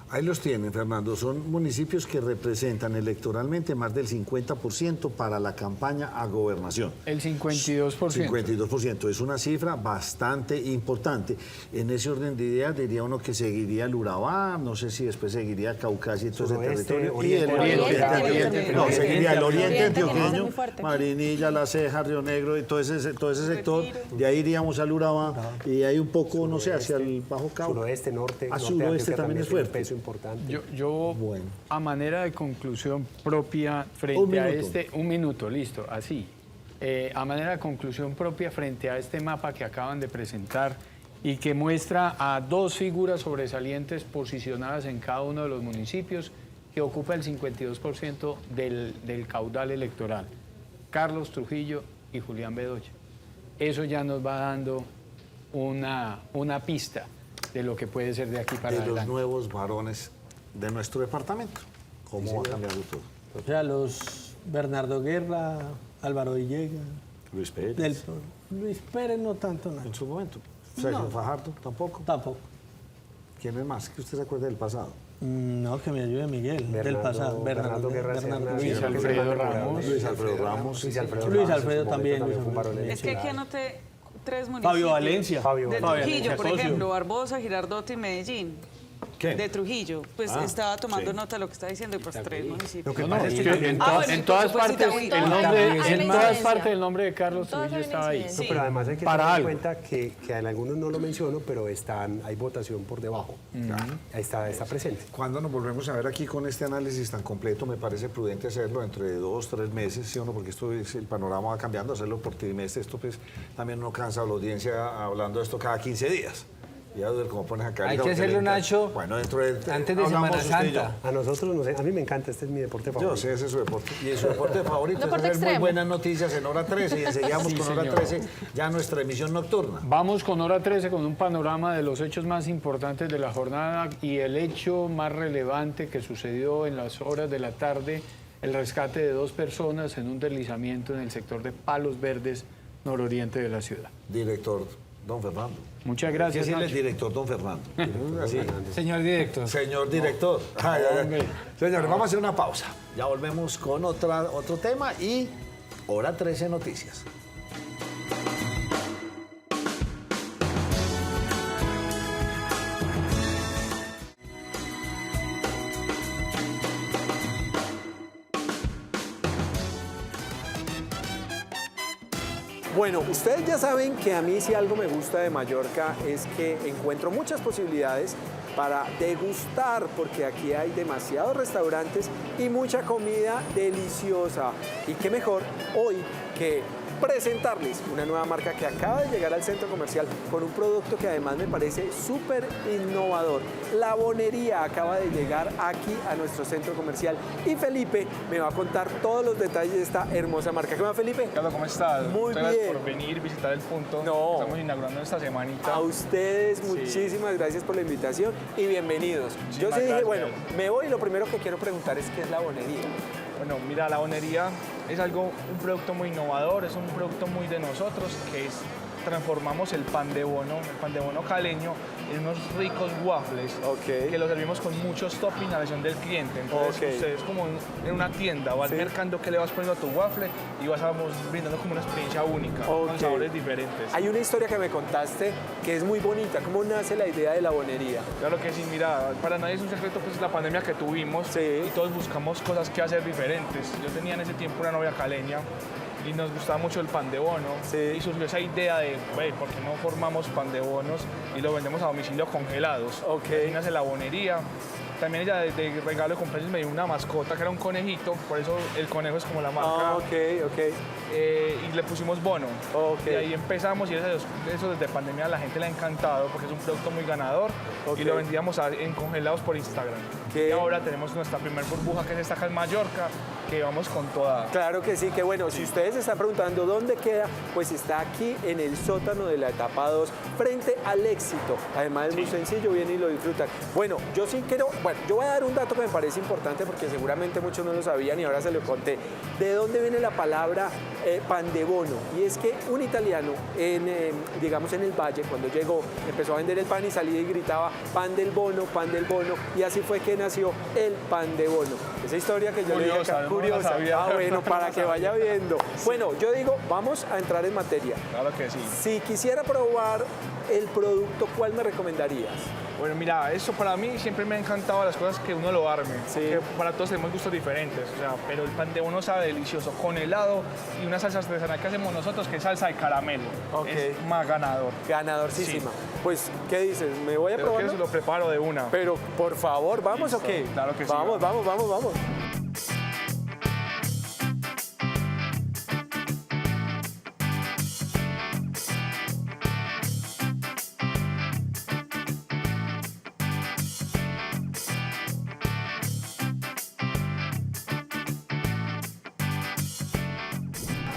[SPEAKER 1] Ahí los tienen, Fernando. Son municipios que representan electoralmente más del 50% para la campaña a gobernación.
[SPEAKER 4] El 52%.
[SPEAKER 1] 52%. Es una cifra bastante importante. En ese orden de ideas diría uno que seguiría el Urabá, no sé si después seguiría Caucasia y todo ese
[SPEAKER 8] Suroeste,
[SPEAKER 1] territorio.
[SPEAKER 8] Oriente,
[SPEAKER 4] Oriente,
[SPEAKER 1] No, seguiría el Oriente
[SPEAKER 6] Oriente tiene que ser
[SPEAKER 1] antioqueño,
[SPEAKER 6] muy fuerte.
[SPEAKER 1] Marinilla, La Ceja, Río Negro y todo ese sector. De ahí iríamos al Urabá y ahí un poco, no sé, hacia el Bajo Cauca.
[SPEAKER 8] Suroeste, norte.
[SPEAKER 1] Ah,
[SPEAKER 8] norte de
[SPEAKER 1] suroeste
[SPEAKER 8] Antioquia
[SPEAKER 1] también es
[SPEAKER 8] tiene un
[SPEAKER 1] fuerte.
[SPEAKER 8] peso importante.
[SPEAKER 4] Yo
[SPEAKER 1] Bueno.
[SPEAKER 4] a manera de conclusión propia
[SPEAKER 1] Un
[SPEAKER 4] frente a
[SPEAKER 1] minuto.
[SPEAKER 4] un minuto, listo, así. A manera de conclusión propia frente a este mapa que acaban de presentar y que muestra a dos figuras sobresalientes posicionadas en cada uno de los municipios que ocupa el 52% del caudal electoral, Carlos Trujillo y Julián Bedoya. Eso ya nos va dando una pista de lo que puede ser de aquí para
[SPEAKER 1] De los
[SPEAKER 4] adelante.
[SPEAKER 1] nuevos varones de nuestro departamento. ¿Cómo va cambiando todo?
[SPEAKER 5] O sea, los Bernardo Guerra, Álvaro Villegas,
[SPEAKER 1] Luis Pérez.
[SPEAKER 5] Del Toro. Luis Pérez no tanto,
[SPEAKER 1] En
[SPEAKER 5] Nacho.
[SPEAKER 1] su momento. Sergio
[SPEAKER 5] No.
[SPEAKER 1] Fajardo, tampoco.
[SPEAKER 5] Tampoco.
[SPEAKER 1] ¿Quién es más? ¿Que usted se acuerde del pasado?
[SPEAKER 5] No, que me ayude Miguel, del
[SPEAKER 8] Bernardo-
[SPEAKER 5] pasado.
[SPEAKER 8] Bernardo Guerra
[SPEAKER 5] Bernardo
[SPEAKER 8] Serna,
[SPEAKER 4] Luis
[SPEAKER 5] Guerra.
[SPEAKER 4] Alfredo Ramos.
[SPEAKER 1] Luis Alfredo Ramos.
[SPEAKER 8] Luis Alfredo
[SPEAKER 5] Luis
[SPEAKER 8] Ramos, en
[SPEAKER 5] Alfredo
[SPEAKER 8] su
[SPEAKER 5] también,
[SPEAKER 8] momento
[SPEAKER 5] Luis
[SPEAKER 8] fue un varón
[SPEAKER 5] Alfredo.
[SPEAKER 2] Es que aquí
[SPEAKER 8] electoral.
[SPEAKER 2] anoté tres municipios.
[SPEAKER 5] Fabio Valencia.
[SPEAKER 8] Fabio
[SPEAKER 2] De
[SPEAKER 8] Valencia.
[SPEAKER 2] Trujillo, por
[SPEAKER 5] socio.
[SPEAKER 2] ejemplo, Barbosa, Girardot y Medellín.
[SPEAKER 1] ¿Qué?
[SPEAKER 2] de Trujillo. Pues estaba tomando nota de lo que está diciendo, y pues 3 municipios.
[SPEAKER 8] Lo que
[SPEAKER 4] No,
[SPEAKER 8] pasa
[SPEAKER 4] es
[SPEAKER 8] es
[SPEAKER 4] que
[SPEAKER 8] que
[SPEAKER 4] en,
[SPEAKER 2] Ah, bueno,
[SPEAKER 4] en
[SPEAKER 2] entonces,
[SPEAKER 4] todas
[SPEAKER 2] pues, sí,
[SPEAKER 4] partes,
[SPEAKER 2] también.
[SPEAKER 4] el nombre,
[SPEAKER 6] Hay
[SPEAKER 4] en
[SPEAKER 6] una
[SPEAKER 4] todas
[SPEAKER 6] evidencia.
[SPEAKER 4] partes el nombre de Carlos
[SPEAKER 6] Todas
[SPEAKER 4] Trujillo
[SPEAKER 6] hay
[SPEAKER 4] estaba ahí.
[SPEAKER 6] evidencia.
[SPEAKER 8] No, pero además hay que
[SPEAKER 4] Para
[SPEAKER 8] tener en
[SPEAKER 4] algo.
[SPEAKER 8] cuenta que en algunos no lo menciono, pero hay votación por debajo. Ahí está presente.
[SPEAKER 1] Cuando nos volvemos a ver aquí con este análisis tan completo, me parece prudente hacerlo dentro de 2, 3 meses, ¿sí o no? Porque esto es, el panorama va cambiando, hacerlo por trimestre, esto pues también no cansa a la audiencia hablando de esto cada 15 días. Ya como pones acá.
[SPEAKER 3] Hay
[SPEAKER 1] ahorita,
[SPEAKER 3] que
[SPEAKER 1] porque
[SPEAKER 3] hacerlo,
[SPEAKER 1] le encanta.
[SPEAKER 3] Nacho,
[SPEAKER 1] Bueno, dentro de
[SPEAKER 3] antes de
[SPEAKER 1] hablamos
[SPEAKER 3] Semana
[SPEAKER 1] usted y yo.
[SPEAKER 3] Santa.
[SPEAKER 8] A nosotros, no sé, a mí me encanta, este es mi deporte favorito.
[SPEAKER 1] Yo sé, ese es su deporte. Y su deporte favorito
[SPEAKER 6] Deporte
[SPEAKER 1] es hacer muy
[SPEAKER 6] extremo.
[SPEAKER 1] buenas noticias en hora 13 y enseguida
[SPEAKER 4] Sí,
[SPEAKER 1] con hora
[SPEAKER 4] señor.
[SPEAKER 1] 13 ya nuestra emisión nocturna.
[SPEAKER 4] Vamos con hora 13 con un panorama de los hechos más importantes de la jornada y el hecho más relevante que sucedió en las horas de la tarde, el rescate de 2 personas en un deslizamiento en el sector de Palos Verdes, nororiente de la ciudad.
[SPEAKER 1] Director Don Fernando.
[SPEAKER 4] Muchas
[SPEAKER 1] Hay que
[SPEAKER 4] gracias,
[SPEAKER 1] decirle
[SPEAKER 4] Nacho.
[SPEAKER 1] director Don Fernando. Así.
[SPEAKER 3] Señor director.
[SPEAKER 1] Señor director. Ay, ay, ay.
[SPEAKER 4] Hombre.
[SPEAKER 1] Señores, vamos a hacer una pausa. Ya volvemos con otro tema y hora 13 noticias.
[SPEAKER 9] Bueno, ustedes ya saben que a mí si algo me gusta de Mallorca es que encuentro muchas posibilidades para degustar, porque aquí hay demasiados restaurantes y mucha comida deliciosa. Y qué mejor hoy que presentarles una nueva marca que acaba de llegar al centro comercial con un producto que además me parece súper innovador. La Bonería acaba de llegar aquí a nuestro centro comercial y Felipe me va a contar todos los detalles de esta hermosa marca. ¿Qué más, Felipe?
[SPEAKER 10] Carlos, ¿cómo estás?
[SPEAKER 9] Muy
[SPEAKER 10] Muchas gracias
[SPEAKER 9] bien.
[SPEAKER 10] por venir, visitar el punto.
[SPEAKER 9] No.
[SPEAKER 10] Estamos inaugurando esta semanita.
[SPEAKER 9] A ustedes muchísimas gracias por la invitación y bienvenidos. Yo
[SPEAKER 10] Muchísimas
[SPEAKER 9] sí dije,
[SPEAKER 10] gracias.
[SPEAKER 9] bueno, me voy y lo primero que quiero preguntar es qué es la Bonería.
[SPEAKER 10] Bueno, mira, la bonería es un producto muy innovador, es un producto muy de nosotros, que es transformamos el pan de bono caleño, en unos ricos waffles
[SPEAKER 9] Ok.
[SPEAKER 10] que los servimos con muchos toppings a la elección del cliente. Entonces,
[SPEAKER 9] Ok.
[SPEAKER 10] ustedes como en una tienda o al
[SPEAKER 9] Sí.
[SPEAKER 10] mercado que le vas poniendo a tu waffle y vamos brindando como una experiencia única,
[SPEAKER 9] Ok.
[SPEAKER 10] con sabores diferentes.
[SPEAKER 9] Hay una historia que me contaste que es muy bonita. ¿Cómo nace la idea de la Bonería?
[SPEAKER 10] Claro que sí, mira, para nadie es un secreto pues la pandemia que tuvimos
[SPEAKER 9] Sí.
[SPEAKER 10] y todos buscamos cosas que hacer diferentes. Yo tenía en ese tiempo una novia caleña y nos gustaba mucho el pan de bono
[SPEAKER 9] Sí.
[SPEAKER 10] y surgió esa idea de, "Wey, ¿por qué no formamos pan de bonos y lo vendemos a domicilio congelados?"
[SPEAKER 9] Ok.
[SPEAKER 10] Así nace la bonería. También ella de regalo de cumpleaños me dio una mascota que era un conejito, por eso el conejo es como la marca.
[SPEAKER 9] Ok.
[SPEAKER 10] Y le pusimos bono.
[SPEAKER 9] Ok.
[SPEAKER 10] Y ahí empezamos y eso desde pandemia a la gente le ha encantado porque es un producto muy ganador
[SPEAKER 9] Ok.
[SPEAKER 10] y lo vendíamos en congelados por Instagram.
[SPEAKER 9] ¿Qué?
[SPEAKER 10] Y ahora tenemos nuestra primer burbuja que es esta acá en Mallorca, que vamos con toda.
[SPEAKER 9] Claro que sí, que bueno, si ustedes se están preguntando dónde queda, pues está aquí en el sótano de la etapa 2, frente al Éxito. Además es muy sencillo, viene y lo disfrutan. Bueno, yo voy a dar un dato que me parece importante porque seguramente muchos no lo sabían y ahora se lo conté. ¿De dónde viene la palabra pan de bono? Y es que un italiano, digamos en el Valle, cuando llegó, empezó a vender el pan y salía y gritaba pan del bono, y así fue que nació el pan de bono. Esa historia que yo le dije acá,
[SPEAKER 10] Curiosa, no la
[SPEAKER 9] curiosa.
[SPEAKER 10] sabía.
[SPEAKER 9] Ah, bueno, para
[SPEAKER 10] No
[SPEAKER 9] que
[SPEAKER 10] la
[SPEAKER 9] vaya
[SPEAKER 10] sabía.
[SPEAKER 9] viendo. Bueno, yo digo, vamos a entrar en materia.
[SPEAKER 10] Claro que sí.
[SPEAKER 9] Si quisiera probar el producto, ¿cuál me recomendarías?
[SPEAKER 10] Bueno, mira, eso para mí siempre me ha encantado las cosas que uno lo arme.
[SPEAKER 9] Sí.
[SPEAKER 10] Porque para todos tenemos gustos diferentes. O sea, pero el pan de bono sabe delicioso con helado y una salsa artesanal que hacemos nosotros que es salsa de caramelo.
[SPEAKER 9] Ok.
[SPEAKER 10] Es más ganador.
[SPEAKER 9] Ganadorcísima. Pues, ¿qué dices? ¿Me voy a
[SPEAKER 10] Pero que
[SPEAKER 9] probar?
[SPEAKER 10] eso lo preparo de una.
[SPEAKER 9] Pero, por favor, ¿vamos o
[SPEAKER 10] Listo,
[SPEAKER 9] qué?
[SPEAKER 10] claro que sí,
[SPEAKER 9] Vamos.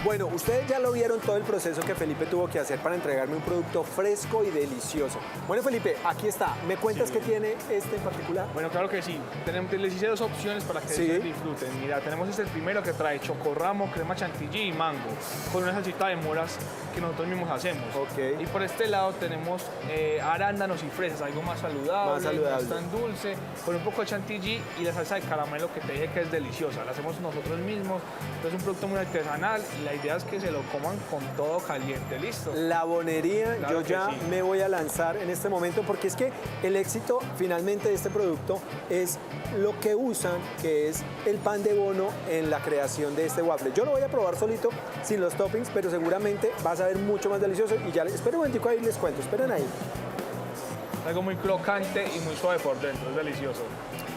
[SPEAKER 9] Bueno, ustedes ya lo vieron todo el proceso que Felipe tuvo que hacer para entregarme un producto fresco y delicioso. Bueno, Felipe, aquí está. ¿Me cuentas qué tiene este en particular?
[SPEAKER 10] Bueno, claro que sí. Les hice 2 opciones para que
[SPEAKER 9] Sí.
[SPEAKER 10] ustedes disfruten. Mira, tenemos el primero que trae chocorramo, crema chantilly y mango, con una salsita de moras que nosotros mismos hacemos.
[SPEAKER 9] Ok.
[SPEAKER 10] Y por este lado tenemos arándanos y fresas, algo más saludable,
[SPEAKER 9] Más saludable.
[SPEAKER 10] no tan dulce, con un poco de chantilly y la salsa de caramelo que te dije que es deliciosa. La hacemos nosotros mismos. Entonces es un producto muy artesanal y la idea es que se lo coman con todo caliente, ¿listo?
[SPEAKER 9] La bonería,
[SPEAKER 10] Claro
[SPEAKER 9] yo
[SPEAKER 10] que
[SPEAKER 9] ya
[SPEAKER 10] sí.
[SPEAKER 9] me voy a lanzar en este momento porque es que el éxito finalmente de este producto es lo que usan, que es el pan de bono en la creación de este waffle. Yo lo voy a probar solito, sin los toppings, pero seguramente va a saber mucho más delicioso y ya, esperen un momentico ahí les cuento, esperen ahí.
[SPEAKER 10] Algo muy crocante y muy suave por dentro, es delicioso.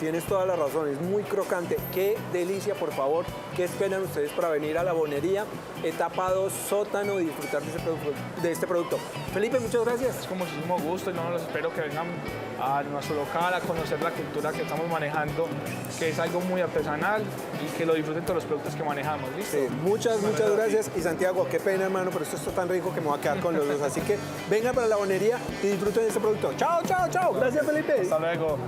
[SPEAKER 9] Tienes toda la razón, es muy crocante. Qué delicia, por favor. ¿Qué esperan ustedes para venir a la bonería, etapa 2, sótano y disfrutar de este producto? Felipe, muchas gracias.
[SPEAKER 10] Es con muchísimo gusto y no los espero que vengan a nuestro local a conocer la cultura que estamos manejando, que es algo muy artesanal y que lo disfruten todos los productos que manejamos, ¿listo?
[SPEAKER 9] Sí, muchas gracias. Y Santiago, qué pena, hermano, pero esto está tan rico que me voy a quedar con los dos. Así que vengan para la bonería y disfruten de este producto. Chao, chao, chao. Gracias, Felipe.
[SPEAKER 10] Hasta luego.